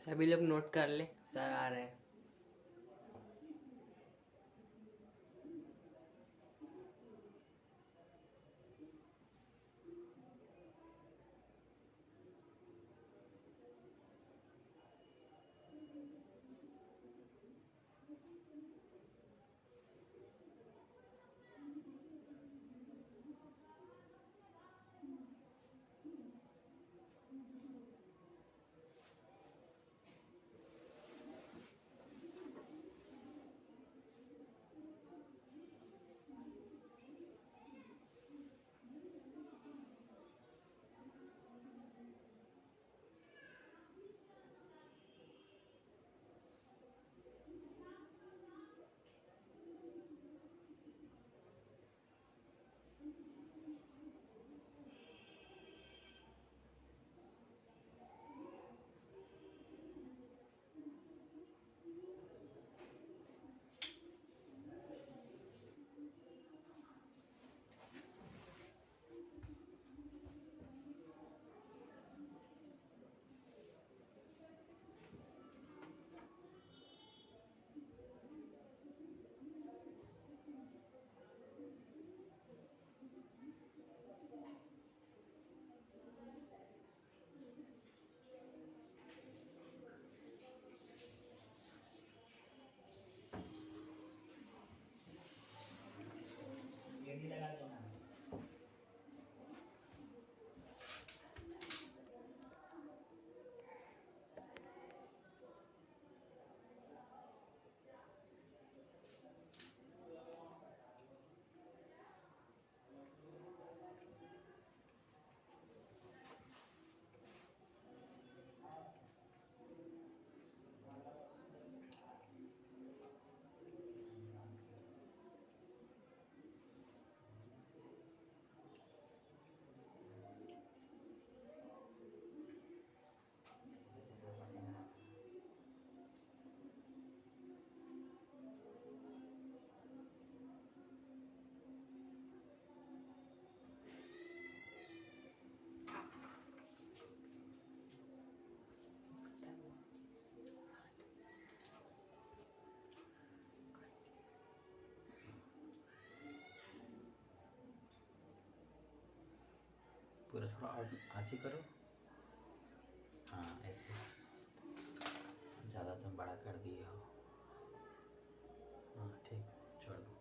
सभी लोग नोट कर ले, सर आ रहे हैं। पूरा थोड़ा और आँची करो। हाँ ऐसे, ज़्यादा तुम बड़ा कर दिए हो। हाँ ठीक, छोड़ दो।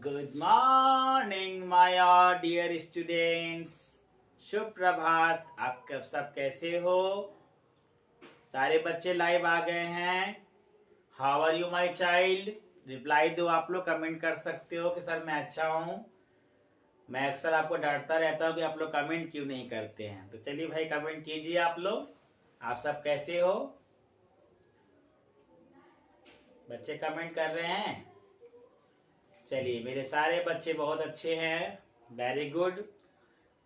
Good morning my dear students, शुभ प्रभात। आप सब कैसे हो? सारे बच्चे लाइव आ गए हैं। How are you my child? Reply दो। आप लोग कमेंट कर सकते हो कि सर मैं अच्छा हूँ। मैं अक्सर आपको डांटता रहता हूँ कि आप लोग कमेंट क्यों नहीं करते हैं। तो चलिए भाई कमेंट कीजिए आप लोग। आप सब कैसे हो? बच्चे कमेंट कर रहे हैं। चलिए मेरे सारे बच्चे बहुत अच्छे हैं, वेरी गुड।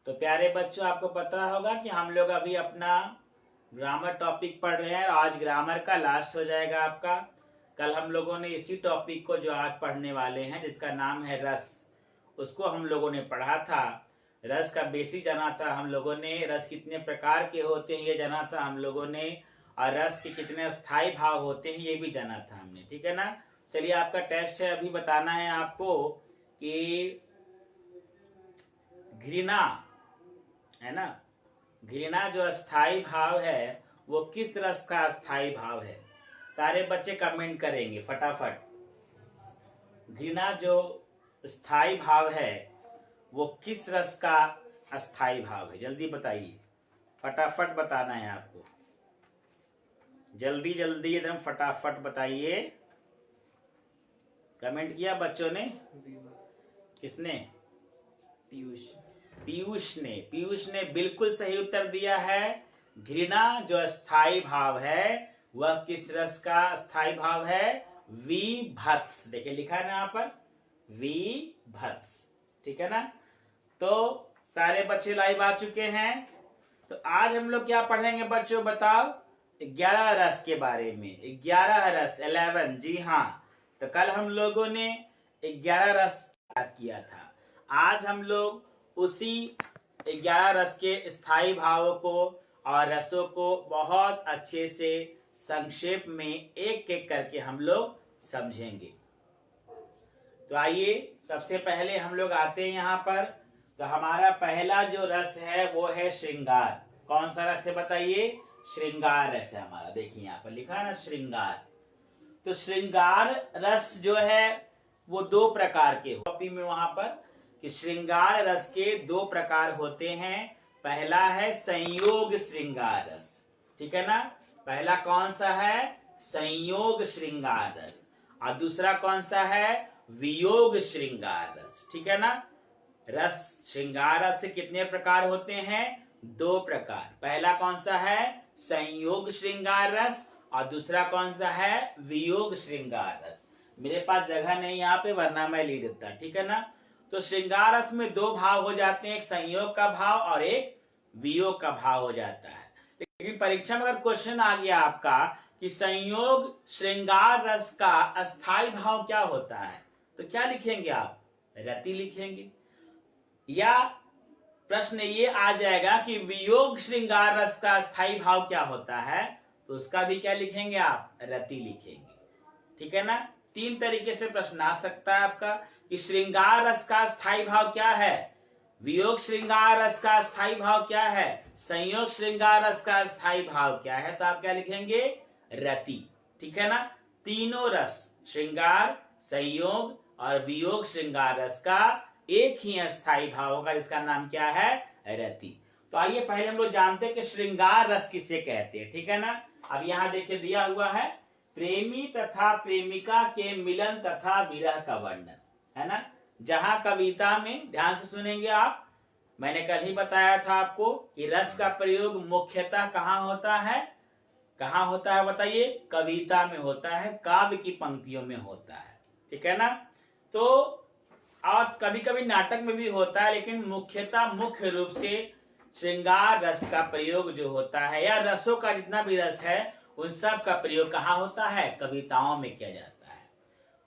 तो प्यारे बच्चों, आपको पता होगा कि हम लोग अभी अपना ग्रामर टॉपिक पढ़ रहे हैं। आज ग्रामर का लास्ट हो जाएगा आपका। कल हम लोगों ने इसी टॉपिक को जो आज पढ़ने वाले हैं, जिसका नाम है रस, उसको हम लोगों ने पढ़ा था। रस का बेसिक जाना था हम लोगों ने, रस कितने प्रकार के होते हैं ये जाना था हम लोगों ने, और रस के कितने स्थायी भाव होते हैं ये भी जाना था हमने। ठीक है ना? चलिए आपका टेस्ट है, अभी बताना है आपको कि घृणा है ना, घृणा जो स्थायी भाव है वो किस रस का स्थायी भाव है। सारे बच्चे कमेंट करेंगे फटाफट। घृणा जो स्थायी भाव है वो किस रस का अस्थाई भाव है, जल्दी बताइए। फटाफट बताना है आपको, जल्दी जल्दी एकदम फटाफट बताइए। कमेंट किया बच्चों ने? किसने? पीयूष। पीयूष ने बिल्कुल सही उत्तर दिया है। घृणा जो स्थायी भाव है वह किस रस का स्थायी भाव है? विभत्स। देखिए लिखा है ना यहाँ पर, विभत्स। ठीक है ना? तो सारे बच्चे लाइव आ चुके हैं। तो आज हम लोग क्या पढ़ेंगे बच्चों, बताओ? 11 रस के बारे में। 11 रस, 11। जी हाँ। तो कल हम लोगों ने 11 रस याद किया था। आज हम लोग उसी 11 रस के स्थायी भावों को और रसों को बहुत अच्छे से संक्षेप में एक एक करके हम लोग समझेंगे। तो आइए सबसे पहले हम लोग आते हैं यहाँ पर। तो हमारा पहला जो रस है वो है श्रृंगार। कौन सा रस है बताइए? श्रृंगार रस है हमारा। देखिए यहाँ पर लिखा है ना श्रृंगार। तो श्रृंगार रस जो है वो 2 प्रकार के कॉपी में वहां पर कि श्रृंगार रस के 2 प्रकार होते हैं। पहला है संयोग श्रृंगार रस, ठीक है ना। पहला कौन सा है? संयोग श्रृंगार रस। और दूसरा कौन सा है? वियोग श्रृंगार रस, ठीक है ना। रस श्रृंगार रस से कितने प्रकार होते हैं? 2 प्रकार। पहला कौन सा है? संयोग श्रृंगार रस और दूसरा कौन सा है? वियोग श्रृंगार रस। मेरे पास जगह नहीं यहाँ पे, वरना मैं लिख देता, ठीक है ना। तो श्रृंगार रस में 2 भाव हो जाते हैं, एक संयोग का भाव और एक वियोग का भाव हो जाता है। लेकिन परीक्षा में अगर क्वेश्चन आ गया आपका कि संयोग श्रृंगार रस का अस्थाई भाव क्या होता है, तो क्या लिखेंगे आप? रति लिखेंगे। या प्रश्न ये आ जाएगा कि वियोग श्रृंगार रस का अस्थाई भाव क्या होता है, तो उसका भी क्या लिखेंगे आप? रति लिखेंगे, ठीक है ना। 3 तरीके से प्रश्न आ सकता है आपका कि श्रृंगार रस का स्थायी भाव क्या है, वियोग श्रृंगार रस का स्थायी भाव क्या है, संयोग श्रृंगार रस का स्थायी भाव क्या है, तो आप क्या लिखेंगे? रति, ठीक है ना। तीनों रस श्रृंगार, संयोग और वियोग श्रृंगार रस का एक ही अस्थायी भाव होगा, जिसका नाम क्या है? रति। तो आइए पहले हम लोग जानते हैं कि श्रृंगार रस किसे कहते हैं, ठीक है ना। अब यहाँ देखिए दिया हुआ है प्रेमी तथा प्रेमिका के मिलन तथा विरह का वर्णन, है ना। जहां कविता में, ध्यान से सुनेंगे आप, मैंने कल ही बताया था आपको कि रस का प्रयोग मुख्यतः कहाँ होता है? कहाँ होता है बताइए? कविता में होता है, काव्य की पंक्तियों में होता है, ठीक है ना। तो और कभी कभी नाटक में भी होता है, लेकिन मुख्यतः मुख्य रूप से श्रृंगार रस का प्रयोग जो होता है, या रसों का जितना भी रस है उन सब का प्रयोग कहाँ होता है? कविताओं में किया जाता है।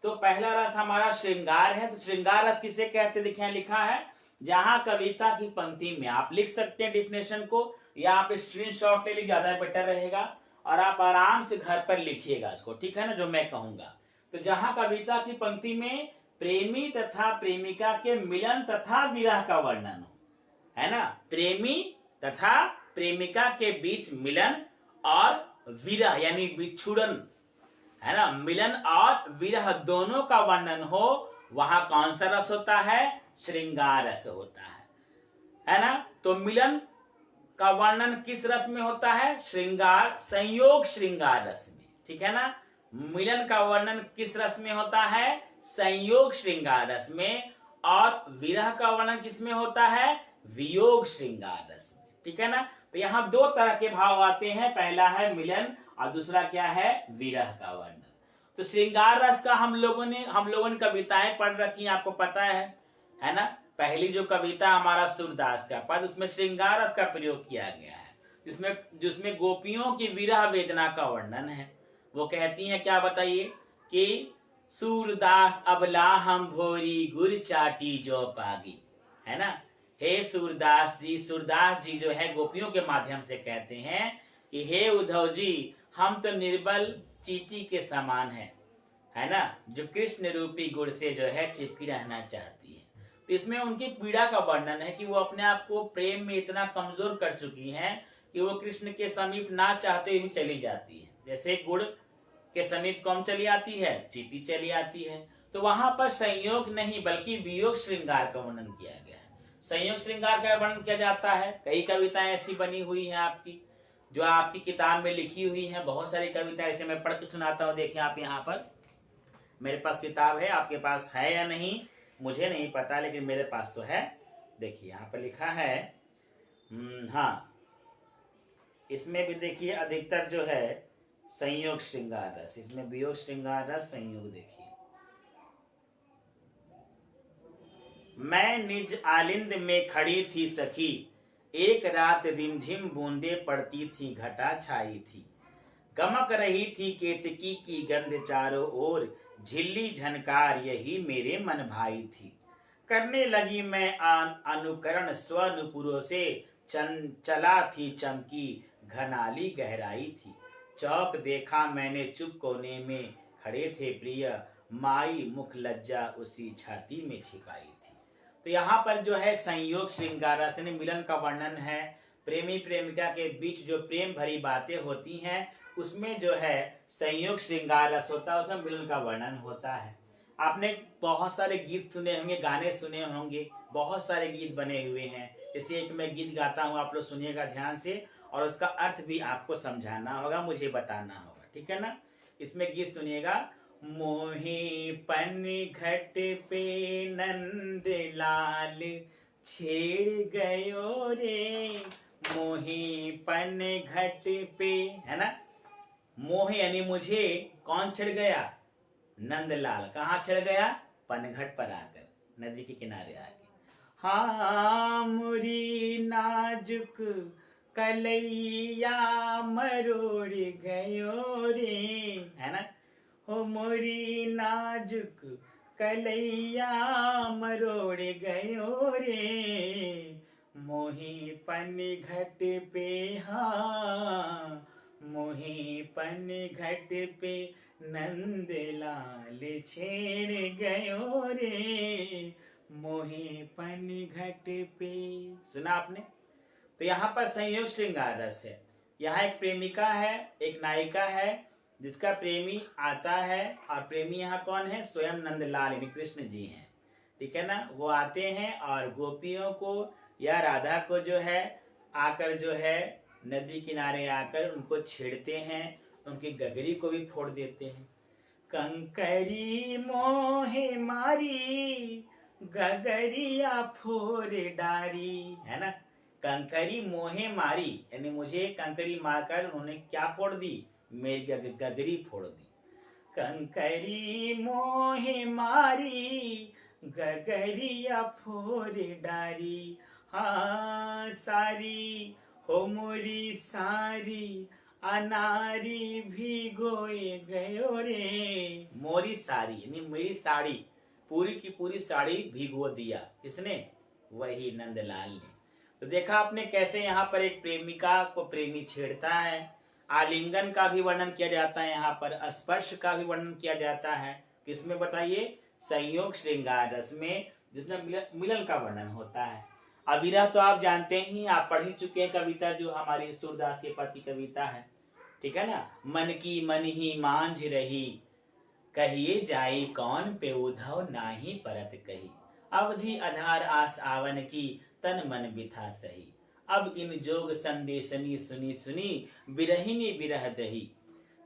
तो पहला रस हमारा श्रृंगार है। तो श्रृंगार रस किसे कहते हैं? देखिए लिखा है, जहां कविता की पंक्ति में, आप लिख सकते हैं डिफिनेशन को, या आप स्क्रीनशॉट ले लीजिए, ज्यादा बेटर रहेगा, और आप आराम से घर पर लिखिएगा इसको, ठीक है ना, जो मैं कहूंगा। तो जहां कविता की पंक्ति में प्रेमी तथा प्रेमिका के मिलन तथा विरह का वर्णन हो, है ना, प्रेमी तथा प्रेमिका के बीच मिलन और विरह यानी विछुड़न, है ना, मिलन और विरह दोनों का वर्णन हो, वहां कौन सा रस होता है? श्रृंगार रस होता है ना। तो मिलन का वर्णन किस रस में होता है? श्रृंगार, संयोग श्रृंगार रस में, ठीक है ना। मिलन का वर्णन किस रस में होता है? संयोग श्रृंगार रस में। और विरह का वर्णन किस में होता है? वियोग श्रृंगार रस में, ठीक है ना। तो यहाँ 2 तरह के भाव आते हैं, पहला है मिलन और दूसरा क्या है? विरह का वर्णन। तो श्रृंगार रस का हम लोगों ने कविताएं पढ़ रखी हैं, आपको पता है ना। पहली जो कविता हमारा सूरदास का पद, उसमें श्रृंगार रस का प्रयोग किया गया है, जिसमें गोपियों की विरह वेदना का वर्णन है। वो कहती हैं क्या बताइए कि सूरदास अबला हम भोरी गुर चाटी जो पागी, है ना। हे सूरदास जी जो है गोपियों के माध्यम से कहते हैं कि हे उद्धव जी, हम तो निर्बल चींटी के समान है ना, जो कृष्ण रूपी गुड़ से जो है चिपकी रहना चाहती है। तो इसमें उनकी पीड़ा का वर्णन है कि वो अपने आप को प्रेम में इतना कमजोर कर चुकी हैं कि वो कृष्ण के समीप ना चाहते हुए चली जाती है। जैसे गुड़ के समीप कौन चली आती है? चींटी चली आती है। तो वहां पर संयोग नहीं बल्कि वियोग श्रृंगार का वर्णन किया गया है। संयोग श्रृंगार का वर्णन किया जाता है, कई कविताएं ऐसी बनी हुई हैं आपकी, जो आपकी किताब में लिखी हुई हैं। बहुत सारी कविताएं ऐसे मैं पढ़ के सुनाता हूँ। देखिए आप यहाँ पर, मेरे पास किताब है, आपके पास है या नहीं मुझे नहीं पता, लेकिन मेरे पास तो है। देखिए यहाँ पर लिखा है, हाँ, इसमें भी देखिए अधिकतर जो है संयोग श्रृंगार रस, इसमें वियोग श्रृंगार रस, संयोग। देखिए, मैं निज आलिंद में खड़ी थी सखी, एक रात रिमझिम बूंदे पड़ती थी, घटा छाई थी, गमक रही थी केतकी की गंध चारों ओर, झिल्ली झनकार यही मेरे मन भाई थी। करने लगी मैं अनुकरण स्वनुपुरों से, चला थी चमकी घनाली गहराई थी। चौक देखा मैंने चुप कोने में, खड़े थे प्रिय माई मुख लज्जा उसी छाती में छिपाई थी। तो यहाँ पर जो है संयोग श्रृंगार रस यानी मिलन का वर्णन है। प्रेमी प्रेमिका के बीच जो प्रेम भरी बातें होती हैं उसमें जो है संयोग श्रृंगार रस होता है, उसमें मिलन का वर्णन होता है। आपने बहुत सारे गीत सुने होंगे, गाने सुने होंगे, बहुत सारे गीत बने हुए हैं। जैसे एक मैं गीत गाता हूँ, आप लोग सुनिएगा ध्यान से, और उसका अर्थ भी आपको समझाना होगा, मुझे बताना होगा, ठीक है ना। इसमें गीत सुनिएगा। मोही पन घट पे नंद लाल छेड़ गयो रे, मोही पन घट पे, है ना। मोह यानी मुझे कौन छेड़ गया, नंदलाल। कहाँ छेड़ गया, पनघट पर आकर, नदी के किनारे आके। हाँ मुरी नाजुक कलैया मरोड़ गयो रे, है ना। हो मोरी नाजुक कलैया मरोड़ गयो रे, मोही पन घट पे, हाँ मोही पन घट पे नंदलाल छेड़ गयो रे, मोही पन घट पे। सुना आपने। तो यहाँ पर संयोग श्रृंगार रस है। यहाँ एक प्रेमिका है, एक नायिका है, जिसका प्रेमी आता है, और प्रेमी यहाँ कौन है, स्वयं नंदलाल यानी कृष्ण जी हैं, ठीक है ना। वो आते हैं और गोपियों को या राधा को जो है आकर जो है नदी किनारे आकर उनको छेड़ते हैं, उनकी गगरी को भी फोड़ देते हैं। कंकरी मोहे मारी गगरिया फोड़ डारी, है ना। कंकरी मोहे मारी यानी मुझे कंकरी मारकर उन्होंने क्या फोड़ दी, मेरी गगरी फोड़ दी। कंकरी मोहे मारी गगरिया फोड़ डारी, हाँ सारी हो मोरी सारी अनारी भिगोए गयो रे, मोरी सारी यानी मेरी साड़ी, पूरी की पूरी साड़ी भिगो दिया, किसने, वही नंदलाल ने। तो देखा आपने कैसे यहाँ पर एक प्रेमिका को प्रेमी छेड़ता है। आलिंगन का भी वर्णन किया जाता है, यहाँ पर स्पर्श का भी वर्णन किया जाता है। किसमें बताइए, संयोग श्रृंगार रस में, जिसमें मिलन का वर्णन होता है। अविरह तो आप जानते ही, आप पढ़ ही चुके हैं कविता, जो हमारी सूरदास के पति कविता है, ठीक है ना। मन की मन ही मांझ रही, कहिए जाई कौन पे उधव नाही परत कही, अवधि आधार आस आवन की तन मन बिथा सही, अब इन जोग संदेशनी सुनी सुनी बिरहिनी बिरह दही,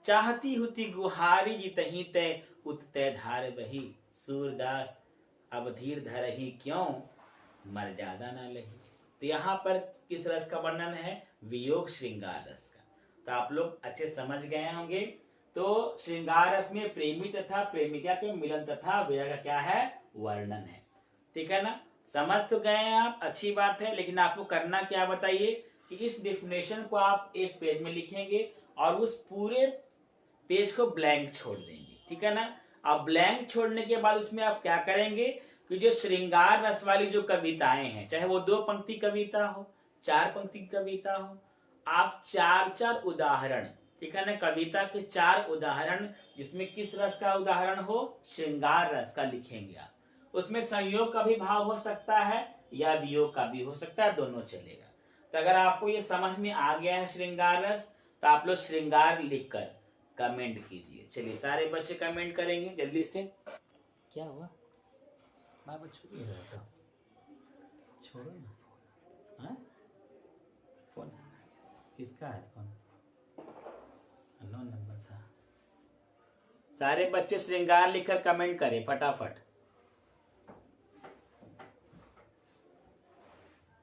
चाहती हुती गुहारी जितही तय उतते धार बही, सूरदास अब धीर धरही क्यों मर ज्यादा ना लही। तो यहाँ पर किस रस का वर्णन है, वियोग श्रृंगार रस का। तो आप लोग अच्छे समझ गए होंगे। तो श्रृंगार रस में प्रेमी तथा प्रेमिका के मिलन तथा विरह का क्या है, वर्णन है, ठीक है ना। समझ तो गए हैं आप, अच्छी बात है। लेकिन आपको करना क्या बताइए कि इस डेफिनेशन को आप एक पेज में लिखेंगे और उस पूरे पेज को ब्लैंक छोड़ देंगे, ठीक है ना। अब ब्लैंक छोड़ने के बाद उसमें आप क्या करेंगे कि जो श्रृंगार रस वाली जो कविताएं हैं, चाहे वो 2 पंक्ति कविता हो, 4 पंक्ति कविता हो, आप 4-4 उदाहरण, ठीक है ना, कविता के 4 उदाहरण, जिसमें किस रस का उदाहरण हो, श्रृंगार रस का लिखेंगे आप। उसमें संयोग का भी भाव हो सकता है या वियोग का भी हो सकता है, दोनों चलेगा। तो अगर आपको ये समझ में आ गया है श्रृंगार रस, तो आप लोग श्रृंगार लिखकर कमेंट कीजिए। चलिए सारे बच्चे कमेंट करेंगे जल्दी से। क्या हुआ, मैं बच्चों को रहता हूँ, छोड़ो ना। हाँ फोन किसका है, फोन अननोन नंबर था। सारे बच्चे श्रृंगार लिखकर कमेंट करें फटाफट।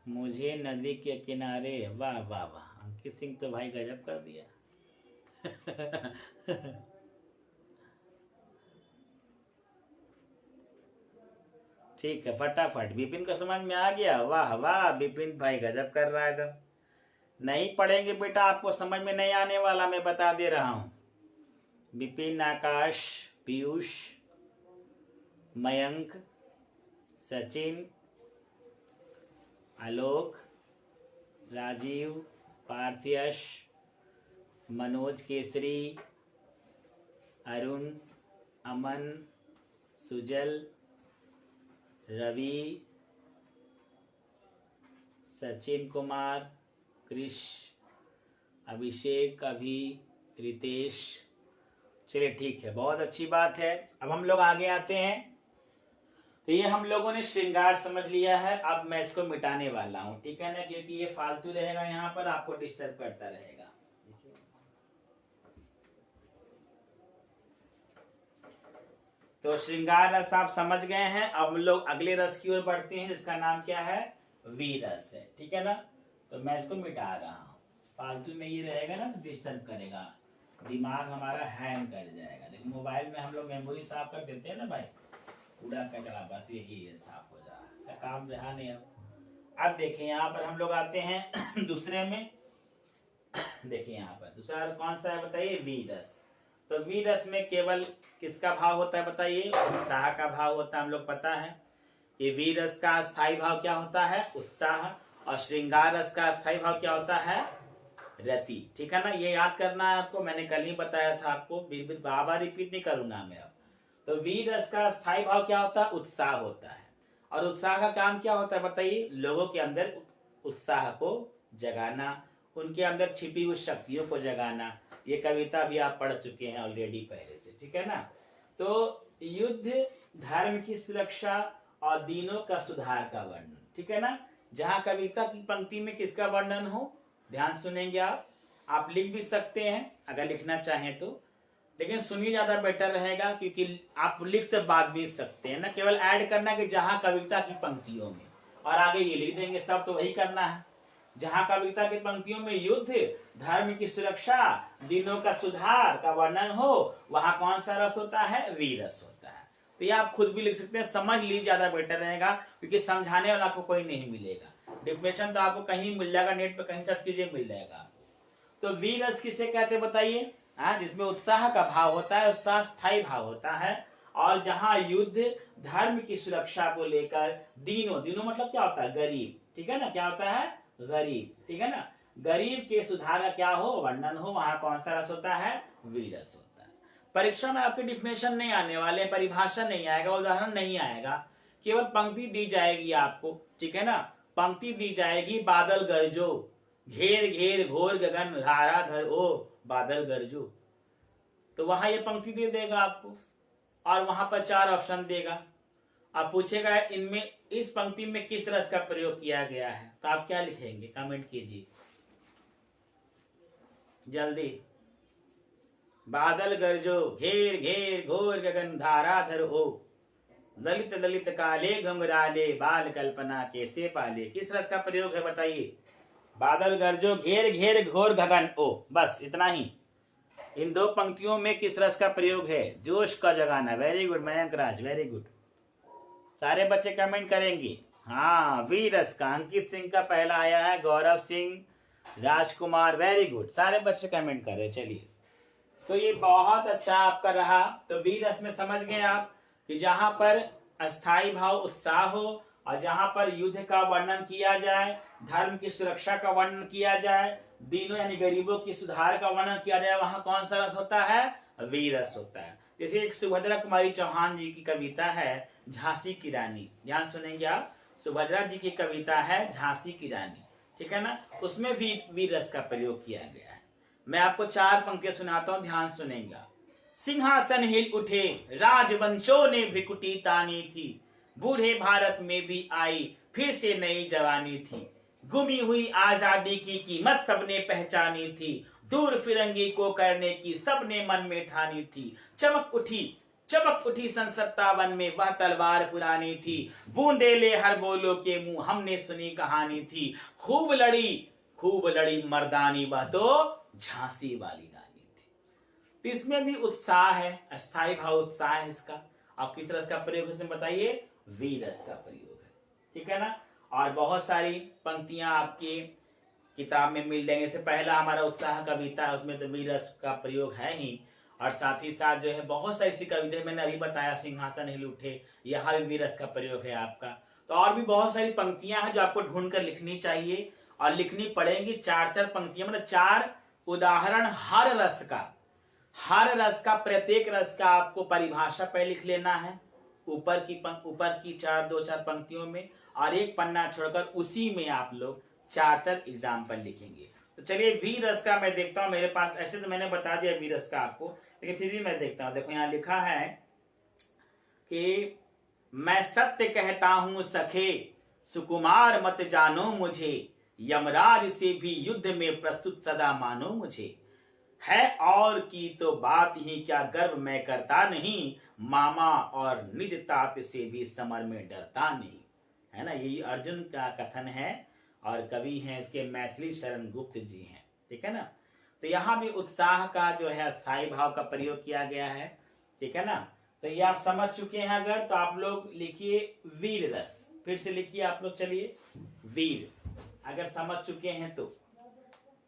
मुझे नदी के किनारे, वाह वाह वाह, अंकित सिंह तो भाई गजब कर दिया। ठीक है फटाफट, विपिन को समझ में आ गया, वाह वाह विपिन भाई गजब कर रहा है। तो नहीं पढ़ेंगे बेटा आपको समझ में नहीं आने वाला, मैं बता दे रहा हूं। विपिन, आकाश, पीयूष मयंक, सचिन, आलोक, राजीव, पार्थयश, मनोज केसरी, अरुण, अमन, सुजल, रवि, सचिन कुमार, कृष, अभिषेक, अभी, रितेश। चलिए ठीक है, बहुत अच्छी बात है। अब हम लोग आगे आते हैं। तो ये हम लोगों ने श्रृंगार समझ लिया है। अब मैं इसको मिटाने वाला हूं, ठीक है ना, क्योंकि ये फालतू रहेगा, यहाँ पर आपको डिस्टर्ब करता रहेगा। तो श्रृंगार रस आप समझ गए हैं। अब हम लोग अगले रस की ओर बढ़ते हैं, जिसका नाम क्या है, वीर रस है, ठीक है ना। तो मैं इसको मिटा रहा हूँ, फालतू में ये रहेगा ना तो डिस्टर्ब करेगा, दिमाग हमारा हैंग कर जाएगा। लेकिन मोबाइल में हम लोग मेमोरी साफ कर देते हैं ना भाई, कूड़ा कचरा बस यही है, साफ हो जाए, काम रहा नहीं। अब देखिए यहाँ पर हम लोग आते हैं दूसरे में। देखिए यहाँ पर दूसरा कौन सा है बताइए, वीर रस। तो वीर रस में केवल किसका भाव होता है बताइए, उत्साह का भाव होता है। हम लोग पता है कि वीर रस का स्थायी भाव क्या होता है, उत्साह, और श्रृंगार रस का स्थायी भाव क्या होता है, रति, ठीक है ना। ये याद करना है आपको, मैंने कल ही बताया था आपको, बार बार रिपीट नहीं करूंगा मैं अब। तो वीर रस का स्थायी भाव क्या होता है, उत्साह होता है। और उत्साह का काम क्या होता है बताइए, लोगों के अंदर उत्साह को जगाना, उनके अंदर छिपी हुई शक्तियों को जगाना। ये कविता भी आप पढ़ चुके हैं ऑलरेडी पहले से, ठीक है ना। तो युद्ध, धर्म की सुरक्षा और दीनों का सुधार का वर्णन, ठीक है ना। जहां कविता की पंक्ति में किसका वर्णन हो, ध्यान सुनेंगे आप लिख भी सकते हैं अगर लिखना चाहें तो, लेकिन सुनिए ज्यादा बेटर रहेगा, क्योंकि आप लिख तो बात भी सकते हैं ना, केवल ऐड करना कि जहां कविता की पंक्तियों में, और आगे ये लिख देंगे, सब तो वही करना है। जहां कविता की पंक्तियों में युद्ध, धर्म की सुरक्षा, दिनों का सुधार का वर्णन हो, वहां कौन सा रस होता है, वीर रस होता है। तो ये आप खुद भी लिख सकते हैं, समझ लीजिए ज्यादा बेटर रहेगा, क्योंकि समझाने वाला आपको कोई नहीं मिलेगा। डिफिनेशन तो आपको कहीं मिल जाएगा, नेट पे कहीं सर्च कीजिए मिल जाएगा। तो वीर रस किसे कहते हैं बताइए, जिसमें उत्साह का भाव होता है, उत्साह स्थायी भाव होता है, और जहां युद्ध, धर्म की सुरक्षा को लेकर, दीनों मतलब क्या होता है, गरीब, ठीक है ना, क्या होता है, गरीब, ठीक है ना, गरीब के सुधार का क्या हो, वर्णन हो, वहां कौन सा रस होता है, वीर रस होता है। परीक्षा में आपके डिफिनेशन नहीं आने वाले, परिभाषा नहीं आएगा, उदाहरण नहीं आएगा, केवल पंक्ति दी जाएगी आपको, ठीक है ना। पंक्ति दी जाएगी, बादल गरजो, घेर घेर घोर गगन धारा धर ओ बादल गरजो। तो वहां ये पंक्ति दे देगा आपको, और वहां पर 4 ऑप्शन देगा। आप पूछेगा इनमें, इस पंक्ति में किस रस का प्रयोग किया गया है, तो आप क्या लिखेंगे, कमेंट कीजिए जल्दी। बादल गरजो, घेर घेर घोर गगन धारा धर हो, ललित ललित काले घुंघराले, बाल कल्पना कैसे पाले। किस रस का प्रयोग है बताइए, बादल गरजो, घेर घेर घोर गगन ओ, बस इतना ही। इन 2 पंक्तियों में किस रस का प्रयोग है, जोश का जगाना। वेरी गुड मयंक राज, वेरी गुड, सारे बच्चे कमेंट करेंगे। हाँ, वीर रस का अंकित सिंह का पहला आया है, गौरव सिंह, राजकुमार, वेरी गुड, सारे बच्चे कमेंट कर रहे। चलिए, तो ये बहुत अच्छा आपका रहा। तो वीर रस में समझ गए आप कि जहां पर अस्थाई भाव उत्साह हो, और जहां पर युद्ध का वर्णन किया जाए, धर्म की सुरक्षा का वर्णन किया जाए, दीनों यानी गरीबों की सुधार का वर्णन किया जाए, वहां कौन सा रस होता है, वीर रस होता है। जैसे एक सुभद्रा कुमारी चौहान जी की कविता है, झांसी की रानी, ध्यान सुनेंगे आप, सुभद्रा जी की कविता है झांसी की रानी, ठीक है ना, उसमें भी वीर रस का प्रयोग किया गया है। मैं आपको 4 पंक्तियां सुनाता हूं, ध्यान सुनेंगे। सिंहासन हिल उठे, राजवंशों ने भ्रिकुटी तानी थी, बूढ़े भारत में भी आई फिर से नई जवानी थी, गुमी हुई आजादी की कीमत सबने पहचानी थी, दूर फिरंगी को करने की सबने मन में ठानी थी, चमक उठी सन 57 में वह तलवार पुरानी थी, बूंदे ले हर बोलो के मुंह हमने सुनी कहानी थी, खूब लड़ी मर्दानी वह तो झांसी वाली रानी थी। तो इसमें भी उत्साह है, अस्थाई भाव उत्साह है इसका। और किस रस का प्रयोग है बताइए, वीर रस का प्रयोग है, ठीक है ना। और बहुत सारी पंक्तियां आपकी किताब में मिल जाएंगे। इससे पहला हमारा उत्साह कविता है, उसमें तो वीर रस का प्रयोग है ही, और साथ ही साथ जो है बहुत सारी ऐसी कविताएं मैंने अभी बताया, सिंहासन हिल उठे, यहाँ भी वीर रस का प्रयोग है आपका। तो और भी बहुत सारी पंक्तियां हैं जो आपको ढूंढ कर लिखनी चाहिए और लिखनी पड़ेंगी। 4-4 पंक्तियां, मतलब 4 उदाहरण हर रस का, हर रस का, प्रत्येक रस का आपको परिभाषा पे लिख लेना है ऊपर की 2-4 पंक्तियों में, और एक पन्ना छोड़कर उसी में आप लोग 4-4 एग्जाम्पल लिखेंगे। तो चलिए वी रस का मैं देखता हूं, मेरे पास ऐसे तो मैंने बता दिया वी रस का आपको, लेकिन फिर भी मैं देखता हूं। देखो यहाँ लिखा है कि मैं सत्य कहता हूं सखे, सुकुमार मत जानो मुझे, यमराज से भी युद्ध में प्रस्तुत सदा मानो मुझे, है और की तो बात ही क्या गर्व मैं करता नहीं, मामा और निज तात से भी समर में डरता नहीं। है ना, यही अर्जुन का कथन है और कवि हैं इसके मैथिली शरण गुप्त जी हैं। ठीक है ना, तो यहाँ भी उत्साह का जो है स्थायी भाव का प्रयोग किया गया है। ठीक है ना, तो ये आप समझ चुके हैं। अगर तो आप लोग लिखिए वीर रस, फिर से लिखिए आप लोग, चलिए वीर, अगर समझ चुके हैं तो।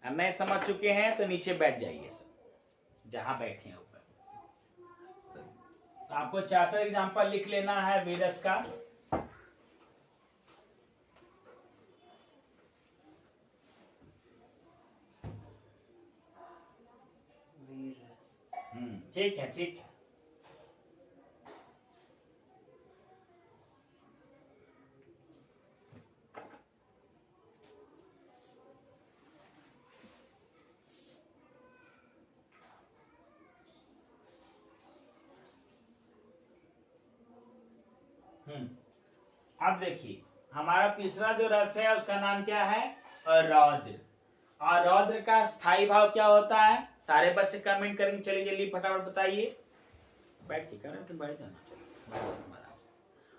नहीं समझ चुके हैं तो नीचे बैठ जाइए सब जहां बैठे हैं ऊपर। तो आपको 4 एग्जाम्पल लिख लेना है वीर रस का। ठीक है, ठीक है। अब देखिए हमारा तीसरा जो रस है उसका नाम क्या है, रौद्र। और रौद्र का स्थायी भाव क्या होता है, सारे बच्चे कमेंट करेंगे। चलिए जल्दी फटाफट बताइए, बैठ के करें, तुम बैठ जाना।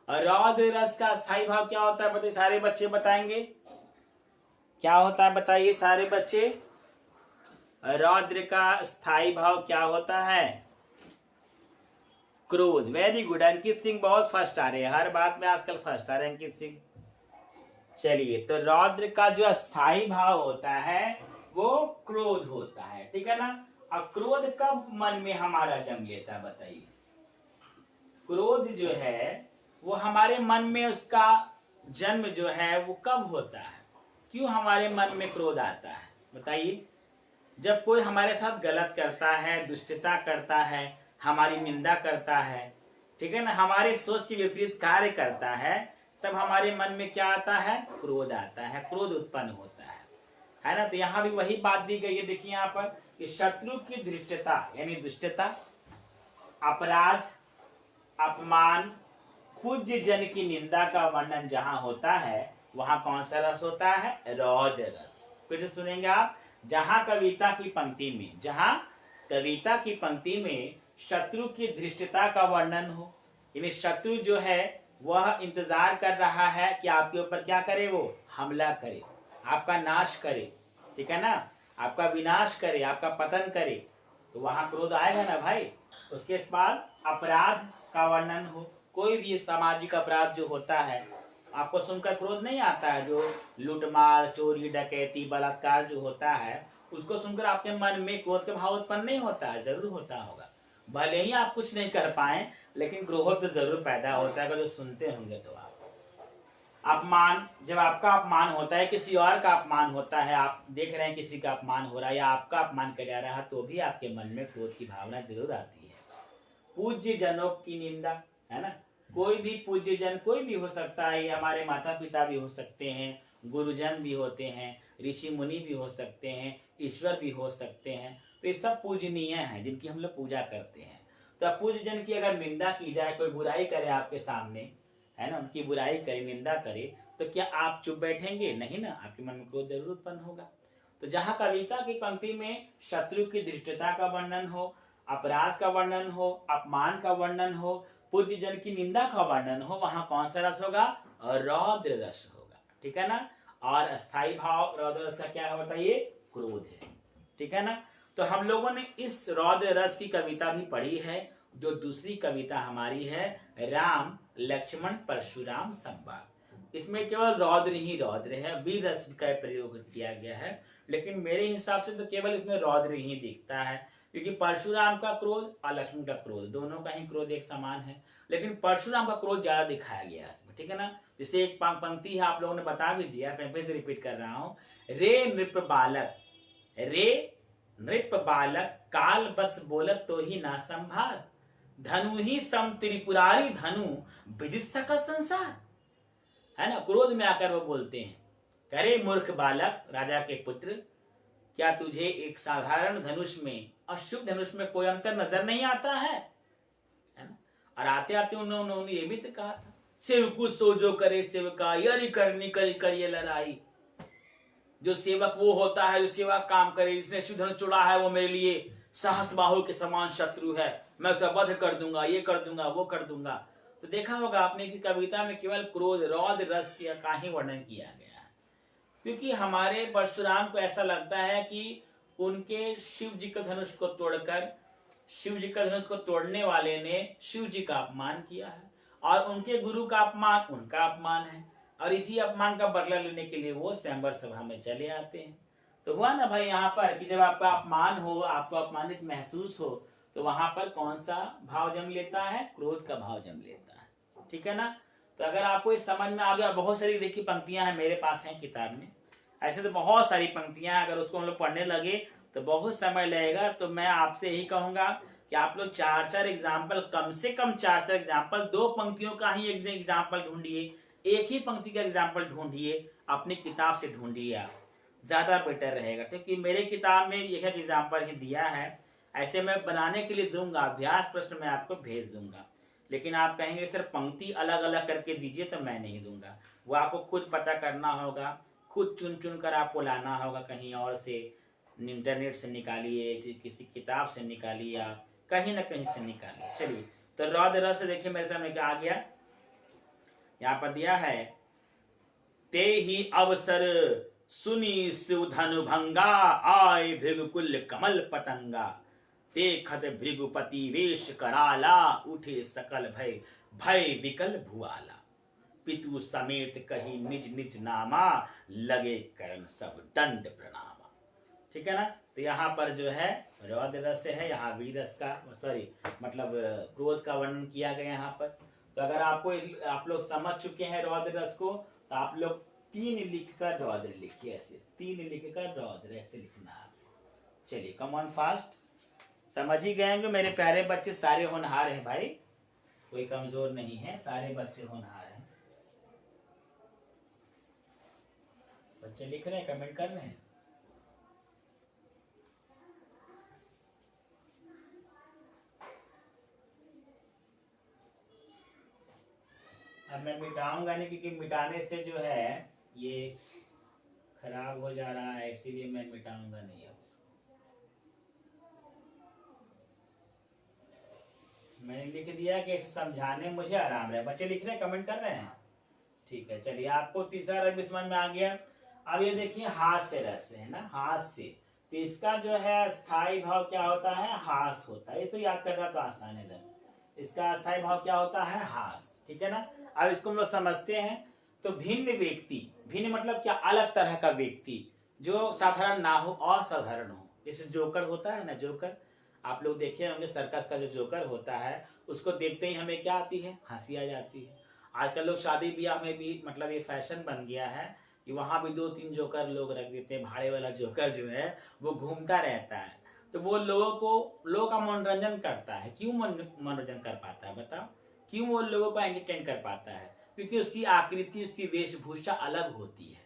और रौद्र रस का स्थायी भाव क्या होता है बताइए, सारे बच्चे बताएंगे क्या होता है, बताइए सारे बच्चे। रौद्र का स्थायी भाव क्या होता है, क्रोध। वेरी गुड, अंकित सिंह बहुत फर्स्ट आ रहे हैं, हर बात में आजकल फर्स्ट आ रहे हैं अंकित सिंह। चलिए, तो रौद्र का जो स्थायी भाव होता है वो क्रोध होता है। ठीक है ना, अब क्रोध कब मन में हमारा जन्म लेता है बताइए। क्रोध जो है वो हमारे मन में उसका जन्म जो है वो कब होता है, क्यों हमारे मन में क्रोध आता है बताइए। जब कोई हमारे साथ गलत करता है, दुष्टता करता है, हमारी निंदा करता है, ठीक है ना, हमारे सोच के विपरीत कार्य करता है, तब हमारे मन में क्या आता है, क्रोध आता है, क्रोध उत्पन्न होता है ना। तो यहाँ भी वही बात दी गई है, देखिए यहाँ पर कि शत्रु की धृष्टता यानी दुष्टता, अपराध, अपमान, पूज्य जन की निंदा का वर्णन जहां होता है वहां कौन सा रस होता है, रौद्र रस। फिर से सुनेंगे आप, जहां कविता की पंक्ति में शत्रु की धृष्टता का वर्णन हो, यानी शत्रु जो है वह इंतजार कर रहा है कि आपके ऊपर क्या करे, वो हमला करे, आपका नाश करे, ठीक है ना, आपका विनाश करे, आपका पतन करे, तो वहां क्रोध आएगा ना भाई। उसके बाद अपराध का वर्णन हो, कोई भी सामाजिक अपराध जो होता है आपको सुनकर क्रोध नहीं आता है, जो लूटमार, चोरी, डकैती, बलात्कार जो होता है उसको सुनकर आपके मन में क्रोध का भाव उत्पन्न नहीं होता है, जरूर होता होगा। भले ही आप कुछ नहीं कर पाए लेकिन क्रोध तो जरूर पैदा होता है, अगर जो सुनते होंगे तो आप। अपमान, जब आपका अपमान होता है, किसी और का अपमान होता है, आप देख रहे हैं किसी का अपमान हो रहा है या आपका अपमान किया जा रहा है, तो भी आपके मन में क्रोध की भावना जरूर आती है। पूज्य जनों की निंदा, है ना, कोई भी पूज्य जन कोई भी हो सकता है, ये हमारे माता पिता भी हो सकते हैं, गुरुजन भी होते हैं, ऋषि मुनि भी हो सकते हैं, ईश्वर भी हो सकते हैं, तो ये सब पूजनीय हैं जिनकी हम लोग पूजा करते हैं। तो पूज्य जन की अगर निंदा की जाए, कोई बुराई करे आपके सामने, है ना, उनकी बुराई करे, निंदा करे, तो क्या आप चुप बैठेंगे, नहीं ना, आपके मन में क्रोध जरूर उत्पन्न होगा। तो जहां कविता की पंक्ति में शत्रु की धृष्टता का वर्णन हो, अपराध का वर्णन हो, अपमान का वर्णन हो, पूज्य जन की निंदा का वर्णन हो, वहां कौन सा रस होगा, रौद्र रस होगा। ठीक है ना, और अस्थाई भाव रौद्र रस का क्या है बताइए, क्रोध है। ठीक है ना, तो हम लोगों ने इस रौद्र रस की कविता भी पढ़ी है, जो दूसरी कविता हमारी है राम लक्ष्मण परशुराम संवाद। इसमें केवल रौद्र ही रौद्र है, वीर रस का प्रयोग किया गया है, लेकिन मेरे हिसाब से तो केवल इसमें रौद्र ही दिखता है, क्योंकि परशुराम का क्रोध और लक्ष्मण का क्रोध, दोनों का ही क्रोध एक समान है, लेकिन परशुराम का क्रोध ज्यादा दिखाया गया है इसमें, ठीक है ना। जैसे एक पंक्ति है, आप लोगों ने बता भी दिया, मैं फिर से रिपीट कर रहा हूं। रे नृप बालक, रे नृप बालक, काल बस बोलत तो ही ना संभार, धनु ही सम त्रिपुरारी धनु, विदित सकल संसार, है ना। क्रोध में आकर वो बोलते हैं, करे मूर्ख बालक, राजा के पुत्र, क्या तुझे एक साधारण धनुष में और शुभ धनुष में कोई अंतर नजर नहीं आता है ना। और आते आते उन्होंने ये भी तो कहा था, सेवकु सो जो करे सेवका, यरी करनी करी करिए लड़ाई। जो सेवक वो होता है जो सेवा काम करे, जिसने शुभ धनुष चुड़ा है वो मेरे लिए सहस बाहु के समान शत्रु है, मैं उसे वध कर दूंगा, ये कर दूंगा, वो कर दूंगा। तो देखा होगा आपने कि कविता में केवल क्रोध, रौद्र रस का ही वर्णन किया गया है, क्योंकि हमारे परशुराम को ऐसा लगता है कि उनके शिव जी का धनुष को तोड़कर, शिव जी का धनुष को तोड़ने वाले ने शिव जी का अपमान किया है, और उनके गुरु का अपमान उनका अपमान है, और इसी अपमान का बदला लेने के लिए वो स्वयंवर सभा में चले आते हैं। तो हुआ ना भाई यहाँ पर कि जब आपका अपमान हो, आपको अपमानित महसूस हो, तो वहां पर कौन सा भाव जन्म लेता है? क्रोध का भाव जन्म लेता है, ठीक है ना। तो अगर आपको इस समझ में आ गया, बहुत सारी देखिए पंक्तियां हैं मेरे पास हैं किताब में, ऐसे तो बहुत सारी पंक्तियां, अगर उसको हम लोग पढ़ने लगे तो बहुत समय लगेगा। तो मैं आपसे यही कहूंगा कि आप लोग 4-4 एग्जाम्पल, कम से कम 4-4 एग्जाम्पल, 2 पंक्तियों का ही एग्जाम्पल ढूंढिए, एक ही पंक्ति का एग्जाम्पल ढूंढिए, अपनी किताब से ढूंढिए, आप ज्यादा बेटर रहेगा। क्योंकि मेरे किताब में एक एग्जाम्पल ही दिया है, ऐसे मैं बनाने के लिए दूंगा, अभ्यास प्रश्न मैं आपको भेज दूंगा, लेकिन आप कहेंगे सर पंक्ति अलग अलग करके दीजिए, तो मैं नहीं दूंगा। वो आपको खुद पता करना होगा, खुद चुन चुन कर आपको लाना होगा, कहीं और से, इंटरनेट से निकालिए, किसी किताब से निकालिए, आप कहीं ना कहीं से निकालिए। चलिए, तो रौद्र रस देखिए मेरे सामने क्या आ गया, यहाँ पर दिया है, ते ही अवसर सुनी शिव धनु भंगा, आय भृगुकुल कमल पतंगा, देखत भृगुपति वेश कराला, उठे सकल भय भय विकल भुआला, पितु समेत कही निज निज नामा, लगे करण सब दंड प्रणामा। ठीक है ना। तो यहाँ पर जो है रौद्र रस है, यहाँ वीर रस का, सॉरी मतलब क्रोध का वर्णन किया गया यहाँ पर। तो अगर आपको, आप लोग समझ चुके हैं रौद्र रस को, तो आप लोग 3 लिखकर रौद्र लिखिए, ऐसे 3 लिखकर रौद्र ऐसे लिखना आप। चलिए कम ऑन फास्ट, समझ ही गए होंगे मेरे प्यारे बच्चे, सारे होनहार हैं भाई, कोई कमजोर नहीं है, सारे बच्चे होनहार हैं। बच्चे लिख रहे हैं, कमेंट कर रहे हैं। अब मैं मिटाऊंगा नहीं, क्योंकि मिटाने से जो है ये खराब हो जा रहा है, इसीलिए मैं मिटाऊंगा नहीं अब उसको। मैंने लिख दिया कि इसे समझाने मुझे आराम रहे। बच्चे लिख रहे हैं, कमेंट कर रहे हैं, ठीक है। चलिए, आपको तीसरा रंग समझ में आ गया। अब ये देखिए हास्य रस है ना, हास्य, तो इसका जो है स्थायी भाव क्या होता है? हास होता है। ये तो याद करना तो आसान है, इसका स्थायी भाव क्या होता है? हास, ठीक है ना। अब इसको हम लोग समझते हैं। तो भिन्न व्यक्ति, भिन्न मतलब क्या? अलग तरह का व्यक्ति, जो साधारण ना हो, असाधारण हो। जैसे जोकर होता है ना, जोकर आप लोग देखे होंगे, सर्कस का जो जोकर होता है, उसको देखते ही हमें क्या आती है? हंसी आ जाती है। आजकल लोग शादी ब्याह में भी मतलब ये फैशन बन गया है कि वहां भी 2-3 जोकर लोग रख देते हैं। भाड़े वाला जोकर जो है वो घूमता रहता है, तो वो लोगों का मनोरंजन करता है। क्यों मनोरंजन कर पाता है बताओ? क्यों वो लोगों को एंटरटेन कर पाता है? क्योंकि उसकी आकृति, उसकी वेशभूषा अलग होती है,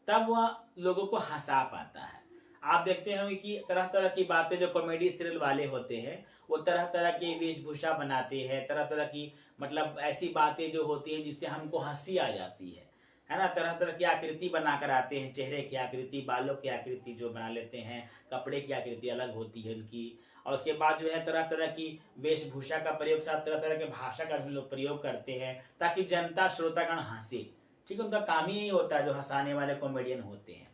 तब वह लोगों को हंसा पाता है। आप देखते होंगे कि तरह तरह की बातें जो कॉमेडी सीरियल वाले होते हैं, वो तरह तरह की वेशभूषा बनाते हैं, तरह तरह की मतलब ऐसी बातें जो होती है जिससे हमको हंसी आ जाती है ना। तरह तरह की आकृति बनाकर आते हैं, चेहरे की आकृति, बालों की आकृति जो बना लेते हैं, कपड़े की आकृति अलग होती है उनकी, और उसके बाद जो है तरह तरह की वेशभूषा का प्रयोग, साथ तरह तरह के भाषा का भी लोग प्रयोग करते हैं, ताकि जनता श्रोतागण हंसे। ठीक है, उनका काम ही यही होता है, जो हंसाने वाले कॉमेडियन होते हैं।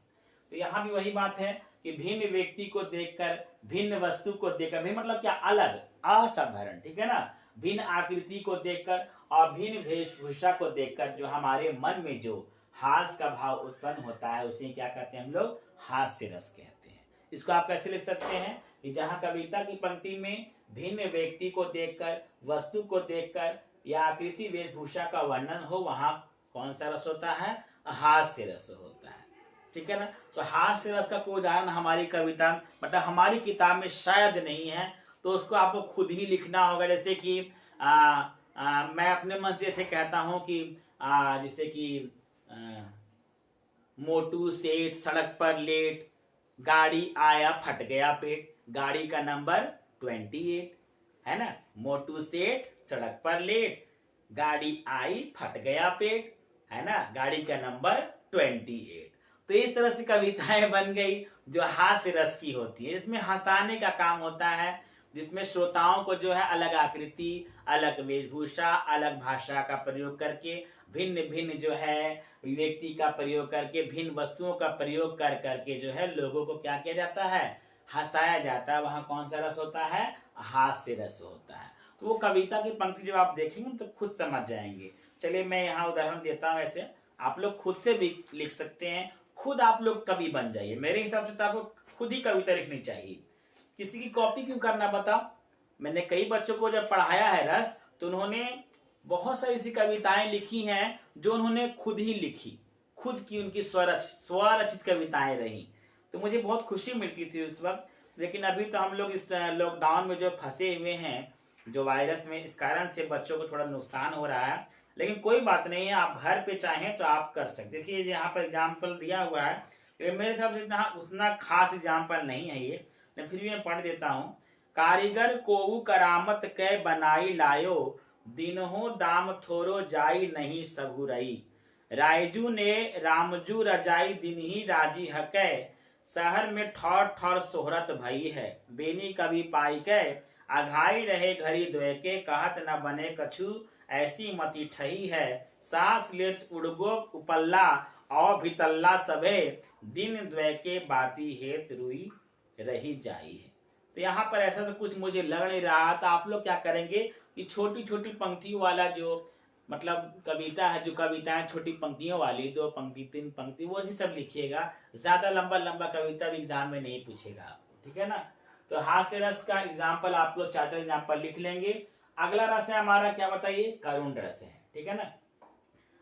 तो यहाँ भी वही बात है कि भिन्न व्यक्ति को देखकर, भिन्न वस्तु को देखकर, भिन्न मतलब क्या? अलग, असाधारण, ठीक है ना। भिन्न आकृति को देखकर और भिन्न वेशभूषा को देखकर जो हमारे मन में जो हास्य का भाव उत्पन्न होता है, उसे क्या कहते हैं हम लोग? हास्य रस कहते हैं। इसको आप कैसे लिख सकते हैं? कि जहाँ कविता की पंक्ति में भिन्न व्यक्ति को देखकर, वस्तु को देखकर या आकृति वेशभूषा का वर्णन हो, वहां कौन सा रस होता है? हास्य रस होता है। ठीक है ना। तो हास्य रस का कोई उदाहरण हमारी कविता मतलब हमारी किताब में शायद नहीं है, तो उसको आपको खुद ही लिखना होगा। जैसे कि मैं अपने मन से ऐसे कहता हूं कि जैसे कि मोटू सेठ सड़क पर लेट, गाड़ी आया फट गया पेट, गाड़ी का नंबर 28 है ना। मोटू सेठ सड़क पर लेट, गाड़ी आई फट गया पेट, है ना, गाड़ी का नंबर 28। तो इस तरह से कविताएं बन गई जो हास्य रस की होती है, इसमें हंसाने का काम होता है, जिसमें श्रोताओं को जो है अलग आकृति, अलग वेशभूषा, अलग भाषा का प्रयोग करके, भिन्न भिन्न जो है व्यक्ति का प्रयोग करके, भिन्न वस्तुओं का प्रयोग कर करके जो है लोगों को क्या किया जाता है? हंसाया जाता है। वहां कौन सा रस होता है? हास्य रस होता है। तो वो कविता की पंक्ति जब आप देखेंगे तो खुद समझ जाएंगे। चलिए मैं यहाँ उदाहरण देता हूँ। ऐसे आप लोग खुद से भी लिख सकते हैं, खुद आप लोग कवि बन जाइए। मेरे हिसाब से तो आपको खुद ही कविता लिखनी चाहिए, किसी की कॉपी क्यों करना? बताओ। मैंने कई बच्चों को जब पढ़ाया है रस, तो उन्होंने बहुत सारी ऐसी कविताएं लिखी हैं जो उन्होंने खुद ही लिखी, खुद की उनकी स्वरचित कविताएं रही। तो मुझे बहुत खुशी मिलती थी उस वक्त। लेकिन अभी तो हम लोग इस लॉकडाउन में जो फंसे हुए हैं, जो वायरस में, इस कारण से बच्चों को थोड़ा नुकसान हो रहा है। लेकिन कोई बात नहीं है, आप घर पे चाहें तो आप कर सकते। देखिए यहाँ पर एग्जाम्पल दिया हुआ है, मेरे हिसाब से उतना खास एग्जाम्पल नहीं है ये, लेकिन फिर भी मैं पढ़ देता हूँ। कारीगर कोऊ करामत कै बनाई लायो, दिनहो दाम थोरो जाई नहीं सबु रई। रायजू ने रामजू रजाई दिन ही राजी हकै, शहर में ठौर ठौर सोहरत भई है। बेनी कभी पाई कै अघाई रहे घड़ी द्वय के, कहत न बने कछु ऐसी मति ठही है। सांस लेत उड़गो उपल्ला और भितल्ला सभे, दिन द्वय के बाती हेत रुई रही जाई है। तो यहाँ पर ऐसा तो कुछ मुझे लग नहीं रहा था। आप लोग क्या करेंगे कि छोटी छोटी पंक्तियों वाला जो मतलब कविता है, जो कविताएं छोटी पंक्तियों वाली, 2 पंक्ति 3 पंक्ति, वो ही सब लिखिएगा। ज्यादा लंबा लंबा कविता भी एग्जाम में नहीं पूछेगा आपको, ठीक है ना। तो हास्य रस का एग्जाम्पल आप लोग 4 एग्जाम्पल लिख लेंगे। अगला रस है हमारा, क्या बताइए? करुण रस है, ठीक है ना।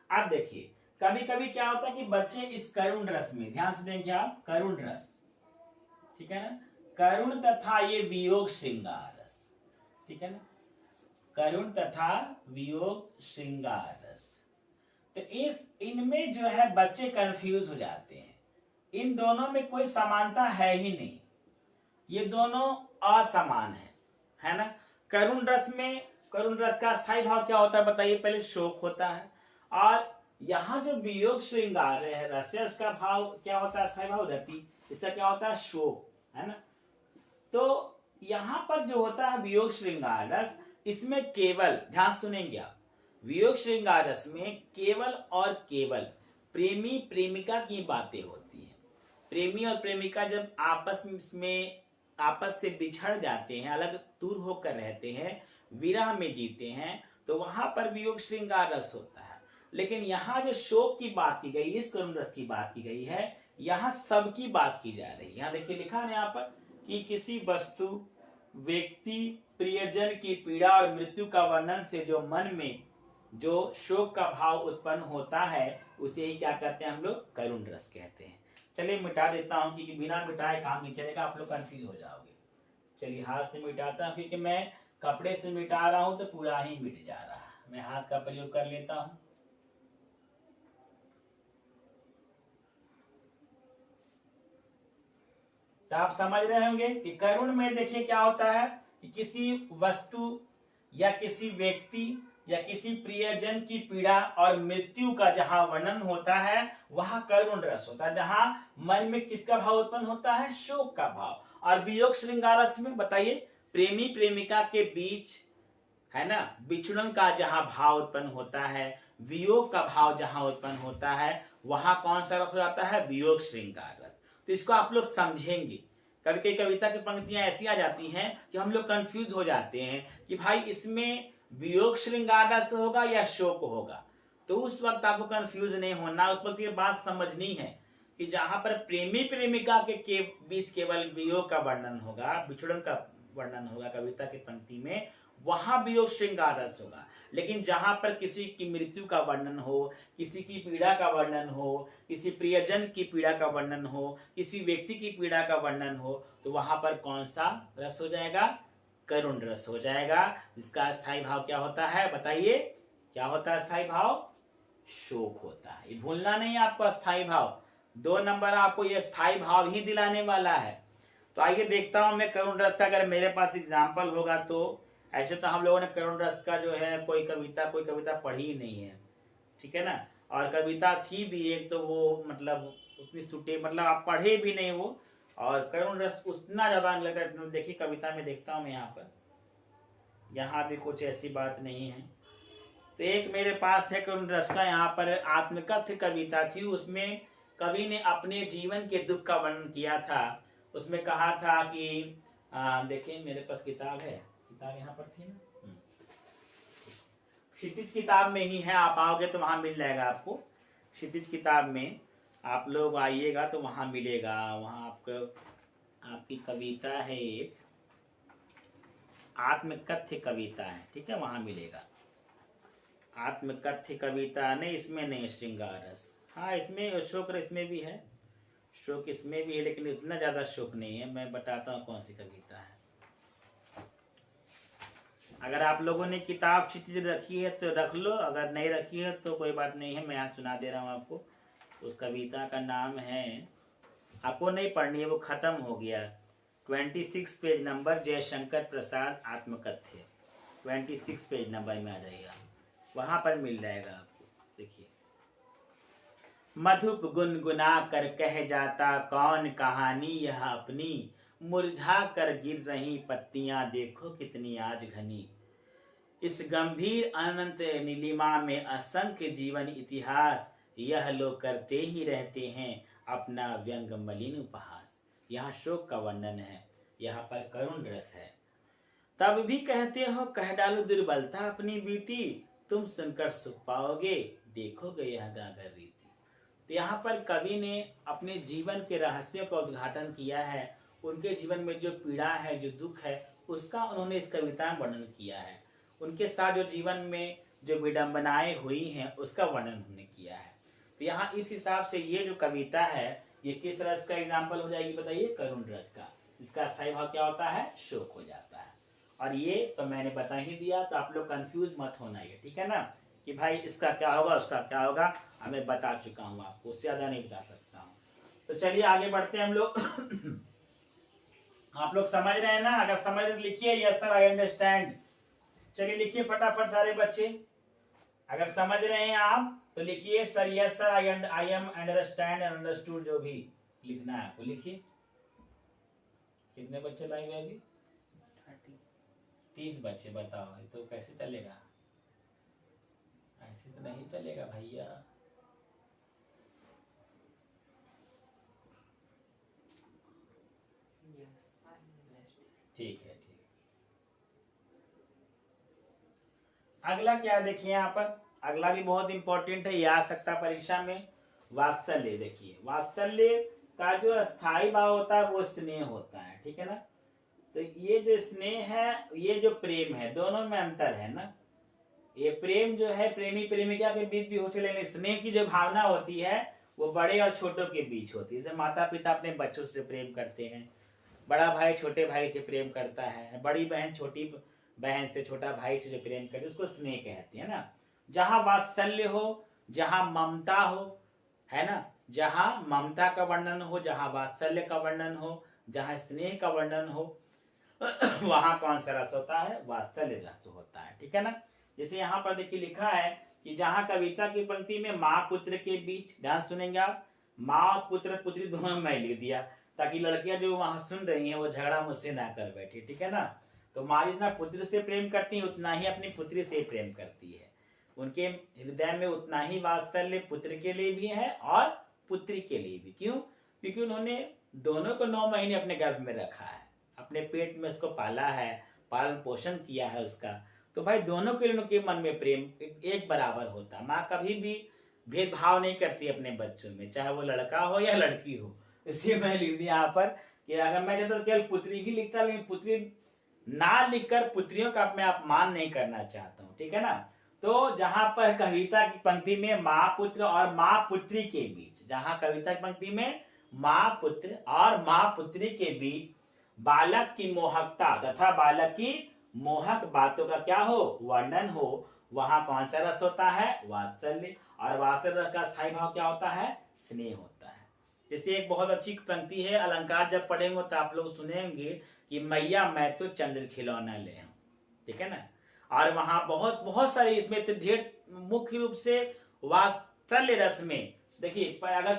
अब देखिए कभी कभी क्या होता है कि बच्चे इस करुण रस में, ध्यान से देंगे आप, करुण रस, ठीक है ना, करुण तथा ये वियोग श्रृंगार रस, ठीक है ना, करुण तथा वियोग श्रृंगार रस। तो इनमें जो है बच्चे कंफ्यूज हो जाते हैं। इन दोनों में कोई समानता है ही नहीं, ये दोनों असमान है ना। करुण रस का स्थायी भाव क्या होता है बताइए? पहले शोक होता है, और यहाँ जो वियोग श्रृंगार रस है उसका भाव क्या होता है? स्थायी भाव रति। इसका क्या होता है? शोक, है ना। तो यहाँ पर जो होता है वियोग श्रृंगार रस, इसमें केवल, ध्यान सुनेंगे आप, वियोग श्रृंगार रस में केवल और केवल प्रेमी प्रेमिका की बातें होती है। प्रेमी और प्रेमिका जब आपस से बिछड़ जाते हैं, अलग दूर होकर रहते हैं, विरह में जीते हैं, तो वहां पर वियोग श्रृंगार रस होता है। लेकिन यहाँ जो शोक की बात की गई, इस करुण रस की बात की गई है, यहाँ सबकी बात की जा रही है। यहाँ देखिए लिखा है यहाँ पर कि किसी वस्तु, व्यक्ति, प्रियजन की पीड़ा और मृत्यु का वर्णन से जो मन में जो शोक का भाव उत्पन्न होता है, उसे ही क्या कहते हैं हम लोग? करुण रस कहते हैं। चलिए मिटा देता हूं, क्योंकि बिना मिटाए काम नहीं चलेगा, आप लोग कंफ्यूज हो जाओगे। चलिए हाथ से मिटाता हूं, क्योंकि मैं कपड़े से मिटा रहा हूं तो पूरा ही मिट जा रहा है। मैं हाथ का प्रयोग कर लेता हूं। तो आप समझ रहे होंगे कि करुण में देखिए क्या होता है कि किसी वस्तु या किसी व्यक्ति या किसी प्रियजन की पीड़ा और मृत्यु का जहां वर्णन होता है, वहां करुण रस होता है। जहां मन में किसका भाव उत्पन्न होता है? शोक का भाव। और वियोग श्रृंगार रस में बताइए, प्रेमी प्रेमिका के बीच, है ना, बिछड़न का जहां भाव उत्पन्न होता है, वियोग का भाव जहां उत्पन्न होता है, वहां कौन सा रस हो जाता है? वियोग श्रृंगार रस। तो इसको आप लोग समझेंगे। कभी कभी कविता की पंक्तियां ऐसी आ जाती हैं कि हम लोग कंफ्यूज हो जाते हैं कि भाई इसमें वियोग श्रृंगार रस होगा या शोक होगा। तो उस वक्त आपको कंफ्यूज नहीं होना, उस वक्त ये बात समझनी है। कि जहां पर प्रेमी प्रेमिका के बीच केवल वियोग का वर्णन होगा, बिछड़न का वर्णन होगा कविता की पंक्ति में, वहां वियोग श्रृंगार रस होगा। लेकिन जहां पर किसी की मृत्यु का वर्णन हो, किसी की पीड़ा का वर्णन हो, किसी प्रियजन की पीड़ा का वर्णन हो, किसी व्यक्ति की पीड़ा का वर्णन हो, तो वहां पर कौन सा रस हो जाएगा? करुण रस हो जाएगा, जिसका स्थायी भाव क्या होता है? बताइए क्या होता है स्थायी भाव? शोक होता है। ये भूलना नहीं है आपको, स्थायी भाव 2 नंबर आपको ये स्थायी भाव ही दिलाने वाला है। तो आइए देखता हूं मैं करुण रस का, अगर मेरे पास एग्जाम्पल होगा तो। ऐसे तो हम लोगों ने करुण रस का जो है कोई कविता पढ़ी ही नहीं है, ठीक है ना। और कविता थी भी एक, तो वो मतलब उतनी सुटे, मतलब आप पढ़े भी नहीं वो, और करुण रस उतना ज्यादा नहीं लगता। देखिए कविता में देखता हूँ मैं यहाँ भी कुछ ऐसी बात नहीं है। तो एक मेरे पास है करुण रस का, यहाँ पर आत्मकथ्य कविता थी। उसमें कवि ने अपने जीवन के दुख का वर्णन किया था। उसमें कहा था कि देखिए मेरे पास किताब है, किताब यहाँ पर थी ना, क्षितिज किताब में ही है, आप आओगे तो वहां मिल जाएगा आपको। क्षितिज किताब में आप लोग आइएगा तो वहां मिलेगा। वहां आपकी कविता है, एक आत्मकथ्य कविता है, ठीक है, वहां मिलेगा। आत्मकथ्य कविता नहीं, इसमें नहीं, श्रृंगार रस। हाँ इसमें शोक रस में भी है, शोक इसमें भी है, लेकिन इतना ज्यादा शोक नहीं है। मैं बताता हूँ कौन सी कविता है। अगर आप लोगों ने किताब क्षितिज रखी है तो रख लो, अगर नहीं रखी है तो कोई बात नहीं है, मैं यहाँ सुना दे रहा हूँ आपको। उस कविता का नाम है, आपको नहीं पढ़नी है, वो खत्म हो गया। 26 page number, Jaishankar Prasad आत्मकथ्य, 26 page number में आ जाएगा, वहां पर मिल जाएगा आपको। देखिए, मधुप गुनगुना कर कह जाता कौन कहानी यह अपनी, मुरझा कर गिर रही पत्तियां देखो कितनी आज घनी। इस गंभीर अनंत नीलिमा में असंख्य जीवन इतिहास, यह लोग करते ही रहते हैं अपना व्यंग मलिन उपहास। यहाँ शोक का वर्णन है, यहाँ पर करुण रस है। तब भी कहते हो कह डालो दुर्बलता अपनी बीती, तुम सुनकर सुख पाओगे देखोगे यह गागर रीति। तो यहाँ पर कवि ने अपने जीवन के रहस्य का उद्घाटन किया है। उनके जीवन में जो पीड़ा है, जो दुख है, उसका उन्होंने इस कविता में वर्णन किया है। उनके साथ जो जीवन में जो विडंबनाएं हुई हैं उसका वर्णन उन्होंने किया है। तो यहाँ इस हिसाब से ये जो कविता है ये किस रस का एग्जाम्पल हो जाएगी? बताइए, करुण रस का। इसका स्थायी भाव क्या होता है? शोक हो जाता है। और ये तो मैंने बता ही दिया, तो आप लोग कंफ्यूज मत होना, ये ठीक है ना, कि भाई इसका क्या होगा उसका क्या होगा। मैं बता चुका हूँ आपको, उससे ज्यादा नहीं बता सकता हूँ। तो चलिए आगे बढ़ते हैं हम लोग। आप लोग समझ रहे हैं ना? अगर समझ रहे लिखिए यस सर आई अंडरस्टैंड। चलिए लिखिए फटाफट सारे बच्चे। अगर समझ रहे हैं आप तो लिखिए sir yes sir I am understand and understood, जो भी लिखना है आपको लिखिए। कितने बच्चे लाएंगे अभी? 30 बच्चे। बताओ ये तो कैसे चलेगा? ऐसे तो नहीं चलेगा भैया। ठीक है, ठीक। अगला क्या देखिए यहाँ पर, अगला भी बहुत इंपॉर्टेंट है, ये आ सकता परीक्षा में। वात्सल्य। देखिए वात्सल्य का जो स्थायी भाव होता है वो स्नेह होता है, ठीक है ना। तो ये जो स्नेह है, ये जो प्रेम है, दोनों में अंतर है ना। ये प्रेम जो है प्रेमी प्रेमिका के बीच भी हो चले, लेकिन स्नेह की जो भावना होती है वो बड़े और छोटों के बीच होती है। जैसे माता पिता अपने बच्चों से प्रेम करते हैं, बड़ा भाई छोटे भाई से प्रेम करता है, बड़ी बहन छोटी बहन से, छोटा भाई से जो प्रेम करते हैं उसको स्नेह कहते हैं ना। जहां वात्सल्य हो, जहां ममता हो, है ना, जहां ममता का वर्णन हो, जहां वात्सल्य का वर्णन हो, जहां स्नेह का वर्णन हो, वहां कौन सा रस होता है? वात्सल्य रस होता है, ठीक है ना। जैसे यहाँ पर देखिए लिखा है कि जहां कविता की पंक्ति में माँ पुत्र के बीच, ध्यान सुनेंगे आप, माँ पुत्र पुत्री दोनों में लिख दिया ताकि लड़कियां जो वहां सुन रही हैं वो झगड़ा मुझसे ना कर बैठे, ठीक है ना। तो माँ जितना पुत्र से प्रेम करती है उतना ही अपनी पुत्री से प्रेम करती है। उनके हृदय में उतना ही वात्सल्य पुत्र के लिए भी है और पुत्री के लिए भी। क्यों? क्योंकि उन्होंने दोनों को 9 महीने अपने गर्भ में रखा है, अपने पेट में उसको पाला है, पालन पोषण किया है उसका। तो भाई दोनों के लिए उनके मन में प्रेम एक बराबर होता है। माँ कभी भी भेदभाव नहीं करती अपने बच्चों में, चाहे वो लड़का हो या लड़की हो। इसलिए मैं लिख दिया यहाँ पर कि अगर मैं चाहता तो केवल पुत्री ही लिखता, लेकिन पुत्री ना लिखकर पुत्रियों का मैं अपमान नहीं करना चाहता हूँ, ठीक है ना। तो जहां पर कविता की पंक्ति में माँ पुत्र और माँ पुत्री के बीच, जहां कविता की पंक्ति में माँ पुत्र और माँ पुत्री के बीच बालक की मोहकता तथा बालक की मोहक बातों का क्या हो, वर्णन हो, वहां कौन सा रस होता है, वात्सल्य। और वात्सल्य रस का स्थायी भाव क्या होता है, स्नेह होता है। जैसे एक बहुत अच्छी पंक्ति है, अलंकार जब पढ़ेंगे तो आप लोग सुनेंगे कि मैया मैं तो चंद्र खिलौना ले हूं, ठीक है ना। और वहां बहुत बहुत सारे इसमें तो ढेर, मुख्य रूप से वात्सल्य रस में देखिए, अगर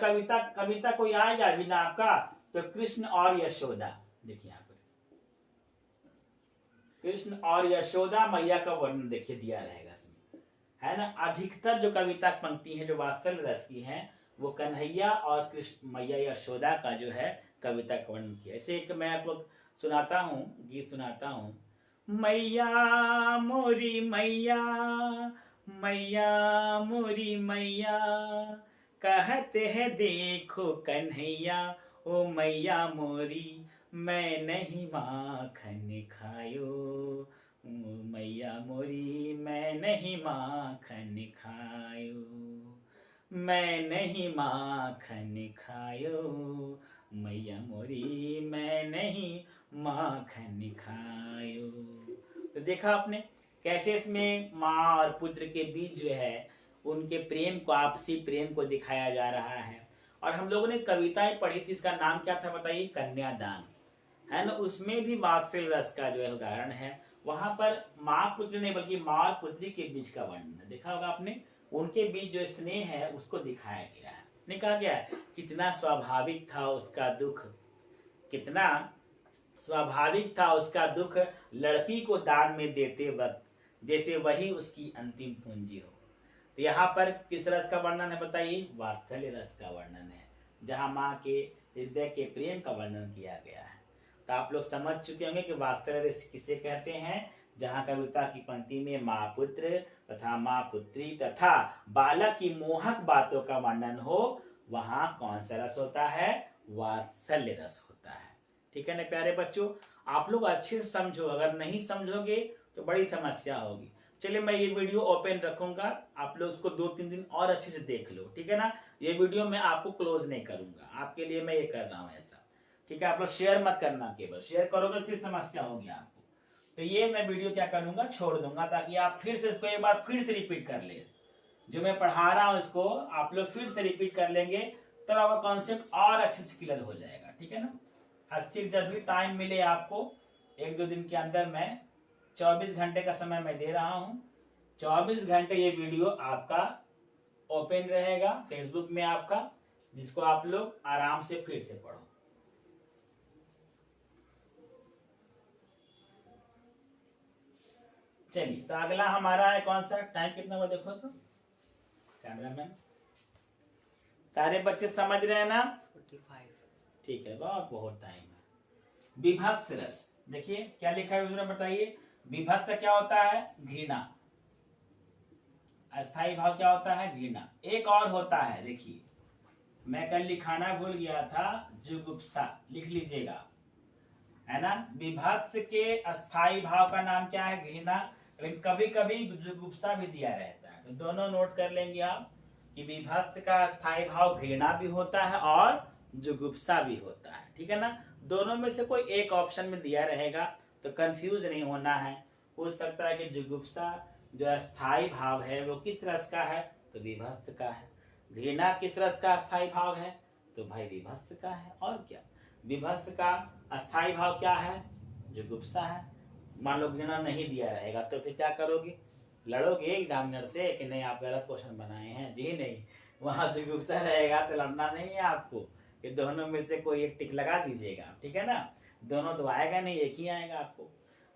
कविता कोई आएगा बिना आपका तो कृष्ण और यशोदा, देखिए यहाँ पर कृष्ण और यशोदा मैया का वर्णन देखिए दिया रहेगा इसमें, है ना। अधिकतर जो कविता पंक्ति है जो वात्सल्य रस की है वो कन्हैया और कृष्ण मैया यशोदा का जो है कविता का वर्णन किया। ऐसे एक मैं आपको सुनाता हूँ, गीत सुनाता हूँ। मैया मोरी मैया, मैया मोरी मैया, कहते हैं देखो कन्हैया, ओ मैया मोरी मैं नहीं माखन खायो, मैया मोरी मैं नहीं माखन खायो, मैं नहीं माखन खायो, मैया मोरी मैं नहीं माखन खायो। तो देखा आपने कैसे इसमें माँ और पुत्र के बीच जो है उनके प्रेम को, आपसी प्रेम को दिखाया जा रहा है। और हम लोगों ने कविताएं पढ़ी थी, इसका नाम क्या था बताइए, कन्यादान, है ना। उसमें भी वात्सल्य रस का जो है उदाहरण है। वहां पर माँ पुत्र नहीं बल्कि माँ और पुत्री के बीच का वर्णन है, देखा होगा आपने। उनके बीच जो स्नेह है उसको दिखाया गया है। ने कहा गया कितना स्वाभाविक था उसका दुख, कितना स्वाभाविक था उसका दुख, लड़की को दान में देते वक्त जैसे वही उसकी अंतिम पूंजी हो। तो यहाँ पर किस रस का वर्णन है बताइए, वात्सल्य रस का वर्णन है, जहाँ माँ के हृदय के प्रेम का वर्णन किया गया है। तो आप लोग समझ चुके होंगे कि वात्सल्य रस किसे कहते हैं, जहाँ कविता की पंक्ति में माँ पुत्र तथा माँ पुत्री तथा बालक की मोहक बातों का वर्णन हो, वहां कौन सा रस होता है, वात्सल्य रस होता है, ठीक है ना प्यारे बच्चों। आप लोग अच्छे से समझो, अगर नहीं समझोगे तो बड़ी समस्या होगी। चलिए मैं ये वीडियो ओपन रखूंगा, आप लोग उसको 2-3 दिन और अच्छे से देख लो, ठीक है ना। ये वीडियो मैं आपको क्लोज नहीं करूंगा, आपके लिए मैं ये कर रहा हूँ ऐसा, ठीक है। आप लोग शेयर मत करना, केवल शेयर करोगे फिर समस्या होगी आपको। तो ये मैं वीडियो क्या करूंगा, छोड़ दूंगा, ताकि आप फिर से इसको एक बार फिर से रिपीट कर ले। जो मैं पढ़ा रहा हूँ इसको आप लोग फिर से रिपीट कर लेंगे, तब आपका कॉन्सेप्ट और अच्छे से क्लियर हो जाएगा, ठीक है ना। अस्थिर जब भी टाइम मिले आपको, 1-2 दिन के अंदर मैं 24 घंटे का समय मैं दे रहा हूँ। 24 घंटे ये वीडियो आपका ओपन रहेगा फेसबुक में आपका, जिसको आप लोग आराम से फिर से पढ़ो। चलिए तो अगला हमारा है कौन सा, टाइम कितना हुआ देखो तो कैमरामैन, सारे बच्चे समझ रहे हैं ना, 45। ठीक है, बहुत टाइम है। विभत्स रस, देखिए क्या लिखा है बताइए। विभत्स क्या होता है, घृणा। अस्थाई भाव क्या होता है, घृणा। एक और होता है, देखिए मैं कल लिखाना भूल गया था, जुगुप्सा, लिख लीजिएगा, है ना। विभत्स के अस्थाई भाव का नाम क्या है, घृणा, लेकिन कभी कभी जुगुप्सा भी दिया रहता है। तो दोनों नोट कर लेंगे आप कि विभत्स का अस्थाई भाव घृणा भी होता है और जुगुप्सा भी होता है, ठीक है ना। दोनों में से कोई एक ऑप्शन में दिया रहेगा, तो कंफ्यूज नहीं होना है। हो सकता है कि जुगुप्सा जो अस्थाई भाव है वो किस रस का है, तो विभत्स का है। घृणा किस रस का अस्थाई भाव है, तो भाई विभत्स का है। और क्या, विभत्स का अस्थाई भाव क्या है, जुगुप्सा है। मान लो घृणा नहीं दिया रहेगा तो फिर क्या करोगे, लड़ोगे एग्जामिनर से कि नहीं आप गलत क्वेश्चन बनाए हैं, जी नहीं। वहां जुगुप्सा रहेगा तो लड़ना नहीं है आपको, कि दोनों में से कोई एक टिक लगा दीजिएगा, ठीक है ना। दोनों तो आएगा नहीं, एक ही आएगा आपको।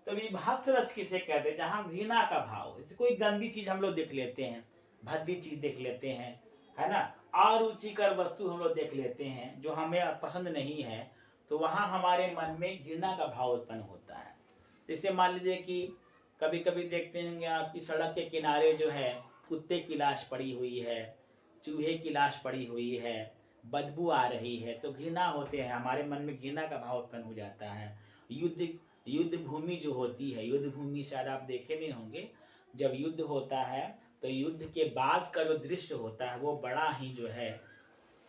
तो विभत्स रस किसे कहते हैं, जहां घृणा का भाव, जैसे कोई गंदी चीज हम लोग देख लेते हैं, भद्दी चीज देख लेते हैं, है ना, अरुचिकर वस्तु हम लोग देख लेते हैं जो हमें पसंद नहीं है, तो वहां हमारे मन में घृणा का भाव उत्पन्न होता है। जैसे मान लीजिए कि कभी कभी देखते हैं आपकी सड़क के किनारे जो है कुत्ते की लाश पड़ी हुई है, चूहे की लाश पड़ी हुई है, बदबू आ रही है, तो घृणा होते हैं, हमारे मन में घृणा का भाव उत्पन्न हो जाता है। युद्ध भूमि जो होती है, युद्ध भूमि शायद आप देखे नहीं होंगे, जब युद्ध होता है तो युद्ध के बाद का जो दृश्य होता है वो बड़ा ही जो है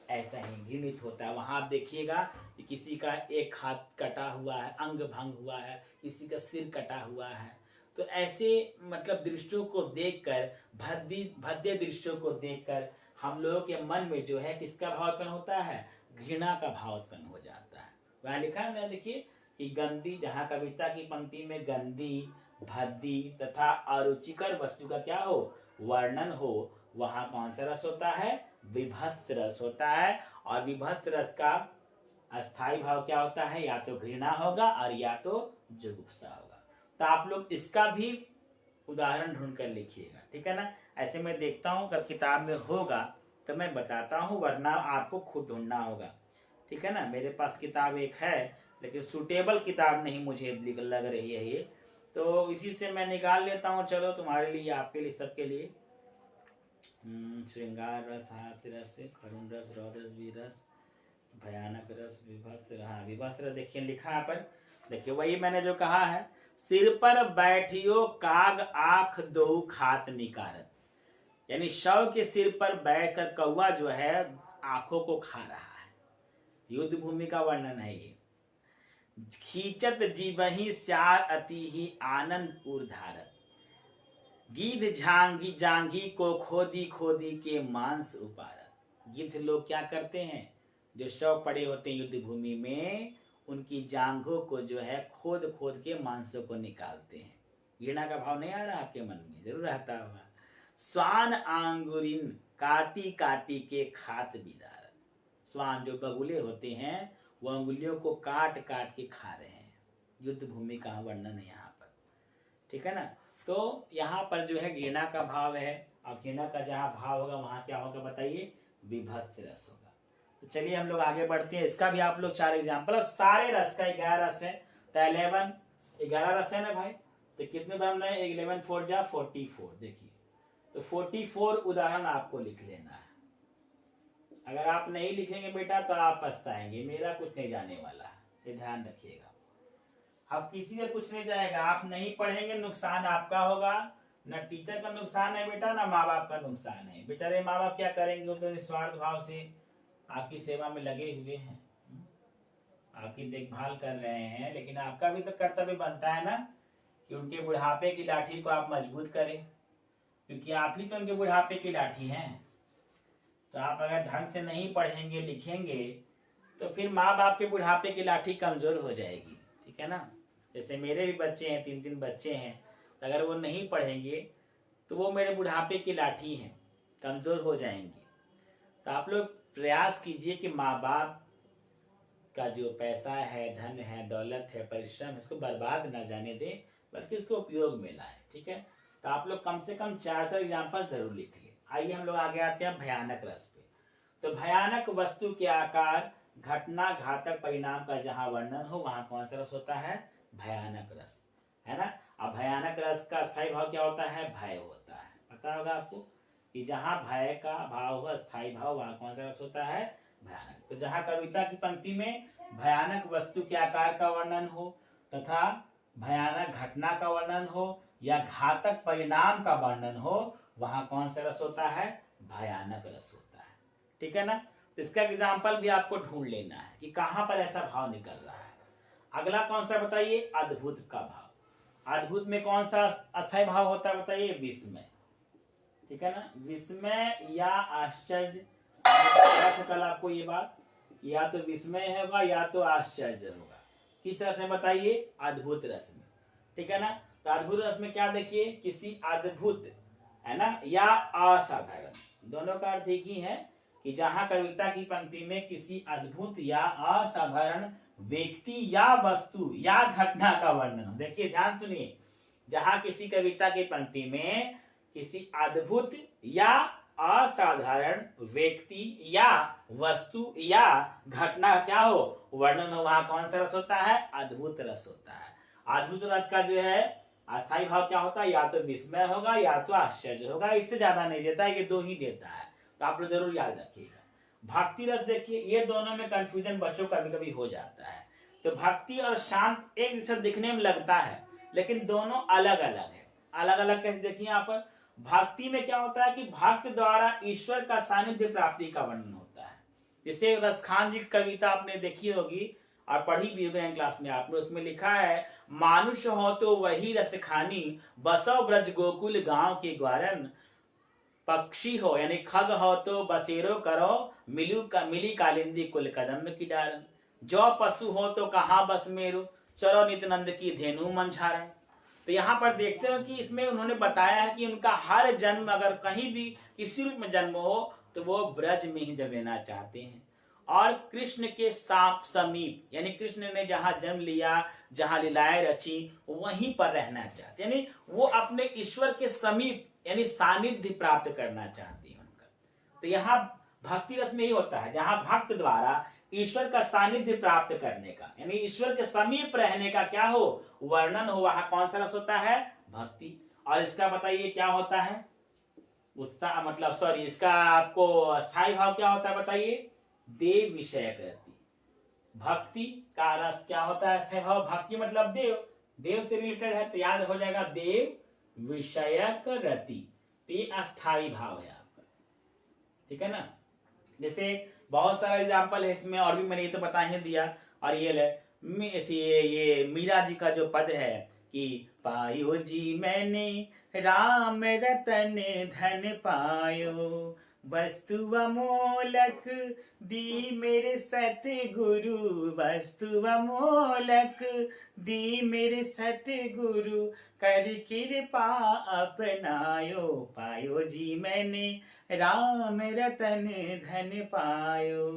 ऐसा ही घृणित होता है। वहां आप देखिएगा कि किसी का एक हाथ कटा हुआ है, अंग भंग हुआ है, किसी का सिर कटा हुआ है। तो ऐसे मतलब दृश्यों को देखकर, भद्दे दृश्यों को देखकर हम लोगों के मन में जो है किसका भाव उत्पन्न होता है, घृणा का भाव उत्पन्न हो जाता है। वहां लिखा है ना, देखिए कि गंदी, जहाँ कविता की पंक्ति में गंदी, भद्दी तथा अरुचिकर वस्तु का क्या हो, वर्णन हो, वहां कौन सा रस होता है, विभत्स रस होता है। और विभत्स रस का अस्थाई भाव क्या होता है, या तो घृणा होगा और या तो जुगुप्सा होगा। तो आप लोग इसका भी उदाहरण ढूंढ कर लिखिएगा, ठीक है ना। ऐसे मैं देखता हूँ अगर किताब में होगा तो मैं बताता हूँ, वरना आपको खुद ढूंढना होगा, ठीक है ना। मेरे पास किताब एक है लेकिन सूटेबल किताब नहीं मुझे लग रही है ये, तो इसी से मैं निकाल लेता हूँ। चलो तुम्हारे लिए, आपके लिए, सबके लिए। श्रृंगार रस, हास्य रस, करुण रस, रौद्र रस, वीर रस, भयानक रस, विभत्स। हाँ, विभत्स रस देखिए लिखा है पर, देखिए वही मैंने जो कहा है, सिर पर बैठियो काग आंख दो खात निकारत, यानी शव के सिर पर बैठकर कौवा जो है आंखों को खा रहा है। युद्ध भूमि का वर्णन है ये। खींचत जीवहि स्यार अति ही आनंद उर्धारत, गिद्ध झांगी जांघी को खोदी खोदी के मांस उपारत। गिद्ध लोग क्या करते हैं, जो शव पड़े होते हैं युद्ध भूमि में, उनकी जांघों को जो है खोद खोद के मांसों को निकालते हैं। घृणा का भाव नहीं आ रहा आपके मन में, जरूर रहता होगा। स्वान आंगुरिन काटी काटी के खात बिदारत, स्वान जो बगुले होते हैं वो अंगुलियों को काट काट के खा रहे हैं। युद्ध भूमि का वर्णन है यहाँ पर, ठीक है ना। तो यहाँ पर जो है घृणा का भाव है, और घृणा का जहाँ भाव होगा वहां क्या होगा बताइए, विभत्स रस होगा। तो चलिए हम लोग आगे बढ़ते हैं। इसका भी आप लोग 4 एग्जाम्पल, सारे रस का 11 रस है, तो 11 रस है ना भाई, तो कितने उदाहरण है, 11 4 जा 44। देखिए तो 44 उदाहरण आपको लिख लेना है। अगर आप नहीं लिखेंगे बेटा तो आप पछताएंगे, मेरा कुछ नहीं जाने वाला है, ये ध्यान रखिएगा। अब किसी का कुछ नहीं जाएगा, आप नहीं पढ़ेंगे नुकसान आपका होगा, न टीचर का नुकसान है बेटा, ना माँ बाप का नुकसान है। बेचारे माँ बाप क्या करेंगे, वो तो निस्वार्थ भाव से आपकी सेवा में लगे हुए हैं, आपकी देखभाल कर रहे हैं, लेकिन आपका भी तो कर्तव्य बनता है ना कि उनके बुढ़ापे की लाठी को आप मजबूत करें, क्योंकि आप ही तो उनके बुढ़ापे की लाठी हैं। तो आप अगर ढंग से नहीं पढ़ेंगे लिखेंगे तो फिर माँ बाप के बुढ़ापे की लाठी कमजोर हो जाएगी, ठीक है ना। जैसे मेरे भी बच्चे हैं, 3 बच्चे हैं, तो अगर वो नहीं पढ़ेंगे तो वो मेरे बुढ़ापे की लाठी हैं, कमजोर हो जाएंगे। तो आप लोग प्रयास कीजिए कि माँ बाप का जो पैसा है, धन है, दौलत है, परिश्रम, इसको बर्बाद ना जाने दें, बल्कि उसको उपयोग में लाए, ठीक है। तो आप लोग कम से कम 4 एग्जाम्पल जरूर लिखिए। आइए हम लोग आगे आते हैं भयानक रस पे। तो भयानक वस्तु के आकार, घटना, घातक परिणाम का जहां वर्णन हो वहां कौन सा रस होता है, भयानक रस, है ना। अब भयानक रस का स्थायी भाव क्या होता है, भय होता है। पता होगा आपको कि जहां भय का भाव हो, स्थायी भाव, वहां कौन सा रस होता है, भयानक। तो जहां कविता की पंक्ति में भयानक वस्तु के आकार का वर्णन हो तथा भयानक घटना का वर्णन हो या घातक परिणाम का वर्णन हो, वहां कौन सा रस होता है, भयानक रस होता है, ठीक है ना। तो इसका एग्जाम्पल भी आपको ढूंढ लेना है कि कहां पर ऐसा भाव निकल रहा है। अगला कौन सा बताइए, अद्भुत का भाव। अद्भुत में कौन सा अस्थायी भाव होता है बताइए, विस्मय, ठीक है ना। विस्मय या आश्चर्य, कल आपको ये बात, या तो विस्मय होगा या तो आश्चर्य होगा। किस रस में बताइए, अद्भुत रस में, ठीक है ना। तो अद्भुत रस में क्या देखिए, किसी अद्भुत, है ना, या असाधारण, दोनों का अर्थ एक ही है कि जहां कविता की पंक्ति में किसी अद्भुत या असाधारण व्यक्ति या वस्तु या घटना का वर्णन। देखिए ध्यान सुनिए, जहां किसी कविता की पंक्ति में किसी अद्भुत या असाधारण व्यक्ति या वस्तु या घटना क्या हो, वर्णन हो, वहां कौन सा रस होता है, अद्भुत रस होता है। अद्भुत रस का जो है अस्थायी भाव क्या होता है, या तो विस्मय होगा या तो आश्चर्य होगा, इससे ज्यादा नहीं देता है, ये 2 ही देता है। तो आप लोग जरूर याद रखिएगा। भक्ति रस देखिए, ये दोनों में कंफ्यूजन बच्चों का कभी कभी हो जाता है। तो भक्ति और शांत एक जैसा दिखने में लगता है, लेकिन दोनों अलग अलग है। अलग अलग कैसे देखिए यहाँ पर, भक्ति में क्या होता है कि भक्त द्वारा ईश्वर का सानिध्य प्राप्ति का वर्णन होता है। जैसे रसखान जी की कविता आपने देखी होगी और पढ़ी भी होगी क्लास में आपने, उसमें लिखा है, मानुष हो तो वही रसखानी, बसो ब्रज गोकुल गांव के ग्वारन, पक्षी हो यानी खग हो तो बसेरो करो, मिली कालिंदी कुल कदम की डारन, जो पशु हो तो कहाँ बस मेरो, चरो नित्यानंद की धेनु मंझारन। तो यहाँ पर देखते हो कि इसमें उन्होंने बताया है कि उनका हर जन्म अगर कहीं भी किसी रूप में जन्म हो तो वो ब्रज में ही जन्म लेना चाहते हैं और कृष्ण के साप समीप, यानी कृष्ण ने जहां जन्म लिया, जहां लीलाएं रची, वहीं पर रहना चाहते, यानी वो अपने ईश्वर के समीप यानी सानिध्य प्राप्त करना चाहते हैं उनका। तो यहाँ भक्ति रस में ही होता है, जहां भक्त द्वारा ईश्वर का सानिध्य प्राप्त करने का यानी ईश्वर के समीप रहने का क्या हो, वर्णन हो, वहां कौन सा रस होता है, भक्ति। और इसका बताइए क्या होता है, उत्साह, मतलब सॉरी, इसका आपको स्थायी भाव क्या होता है बताइए, देव विषयक रति। भक्ति का अर्थ क्या होता है, स्थायी भाव, भक्ति मतलब देव, देव से रिलेटेड है तो याद हो जाएगा देव विषयक रति। तो ये अस्थायी भाव है आपका, ठीक है ना। जैसे बहुत सारा एग्जाम्पल है इसमें, और भी मैंने ये तो बता ही दिया। और ये मीरा जी का जो पद है कि पायो जी मैंने राम रतन धन पायो, वस्तु अमोलक दी मेरे सतगुरु, वस्तु अमोलक दी मेरे सतगुरु, कर कृपा अपनायो, पायो जी मैंने राम रतन धन पायो।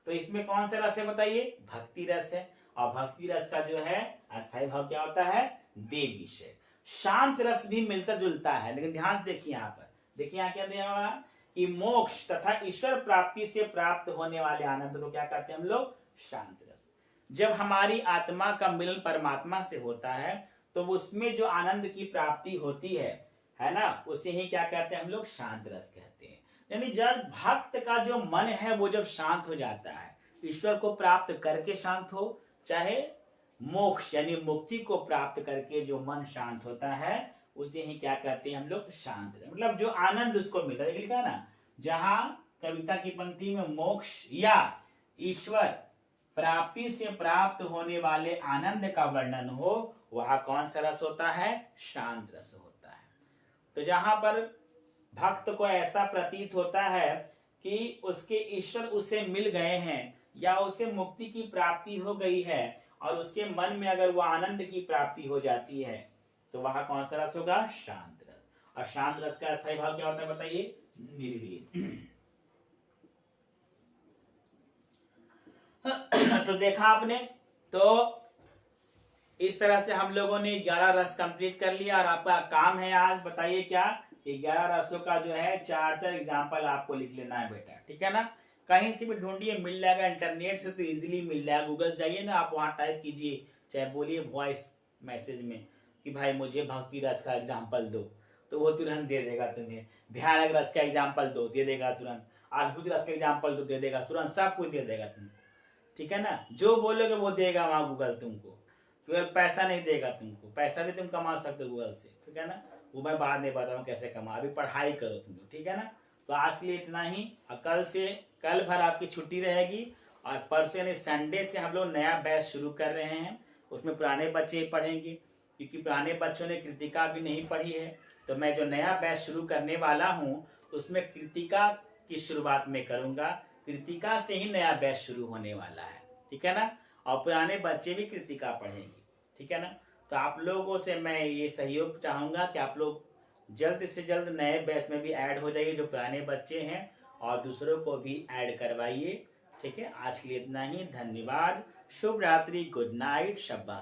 तो इसमें कौन सा रस है बताइए, भक्ति रस है। और भक्ति रस का जो है अस्थायी भाव क्या होता है, देव विषय। शांत रस भी मिलता जुलता है, लेकिन ध्यान से देखिए यहाँ पर, देखिए यहाँ क्या दिया हुआ कि मोक्ष तथा ईश्वर प्राप्ति से प्राप्त होने वाले आनंद को क्या कहते हैं हम लोग, शांत रस। जब हमारी आत्मा का मिलन परमात्मा से होता है तो उसमें जो आनंद की प्राप्ति होती है ना, उसे ही क्या कहते हैं हम लोग, शांत रस कहते हैं। यानी जब भक्त का जो मन है वो जब शांत हो जाता है, ईश्वर को प्राप्त करके शांत हो, चाहे मोक्ष यानी मुक्ति को प्राप्त करके जो मन शांत होता है, उसे ही क्या कहते हैं हम लोग, शांत रस। मतलब जो आनंद उसको मिलता है, लिखा ना, जहां कविता की पंक्ति में मोक्ष या ईश्वर प्राप्ति से प्राप्त होने वाले आनंद का वर्णन हो, वहां कौन सा रस होता है, शांत रस होता है। तो जहां पर भक्त को ऐसा प्रतीत होता है कि उसके ईश्वर उसे मिल गए हैं या उसे मुक्ति की प्राप्ति हो गई है और उसके मन में अगर वो आनंद की प्राप्ति हो जाती है, तो वहां कौन सा रस होगा, शांत रस। और शांत रस का स्थायी भाव क्या होता है बताइए, निर्वेद। तो देखा आपने, तो इस तरह से हम लोगों ने 11 रस कंप्लीट कर लिया। और आपका काम है आज बताइए क्या, 11 रसों का जो है 4 एग्जाम्पल आपको लिख लेना है बेटा, ठीक है ना। कहीं से भी ढूंढिए, मिल जाएगा, इंटरनेट से तो इजीली मिल जाएगा। गूगल जाइए ना, आप वहां टाइप कीजिए, चाहे बोलिए वॉइस मैसेज में कि भाई मुझे भक्ति रस का एग्जाम्पल दो, तो वो तुरंत दे देगा तुम्हें। भयानक रस का एग्जाम्पल दो, दे देगा तुरंत। अद्भुत रस का एग्जाम्पल दो, दे देगा तुरंत। सब कुछ दे देगा तुम्हें, ठीक है ना। जो बोलोगे वो देगा वहां गूगल तुमको। केवल पैसा नहीं देगा तुमको, पैसा भी तुम कमा सकते हो गूगल से, ठीक है ना। वो मैं बाद में बताऊँ कैसे कमा, अभी पढ़ाई करो तुम लोग, ठीक है ना। तो आज के लिए इतना ही। कल भर आपकी छुट्टी रहेगी और परसों यानी संडे से हम लोग नया बैच शुरू कर रहे हैं। उसमें पुराने बच्चे ही पढ़ेंगे, क्योंकि पुराने बच्चों ने कृतिका भी नहीं पढ़ी है। तो मैं जो नया बैच शुरू करने वाला हूँ उसमें कृतिका की शुरुआत में करूंगा। कृतिका से ही नया बैच शुरू होने वाला है, ठीक है ना। और पुराने बच्चे भी कृतिका पढ़ेंगे, ठीक है ना। तो आप लोगों से मैं ये सहयोग चाहूंगा कि आप लोग जल्द से जल्द नए बैच में भी ऐड हो जाइए, जो पुराने बच्चे हैं, और दूसरों को भी ऐड करवाइए, ठीक है। आज के लिए इतना ही, धन्यवाद, शुभ रात्रि, गुड नाइट, शब्बा।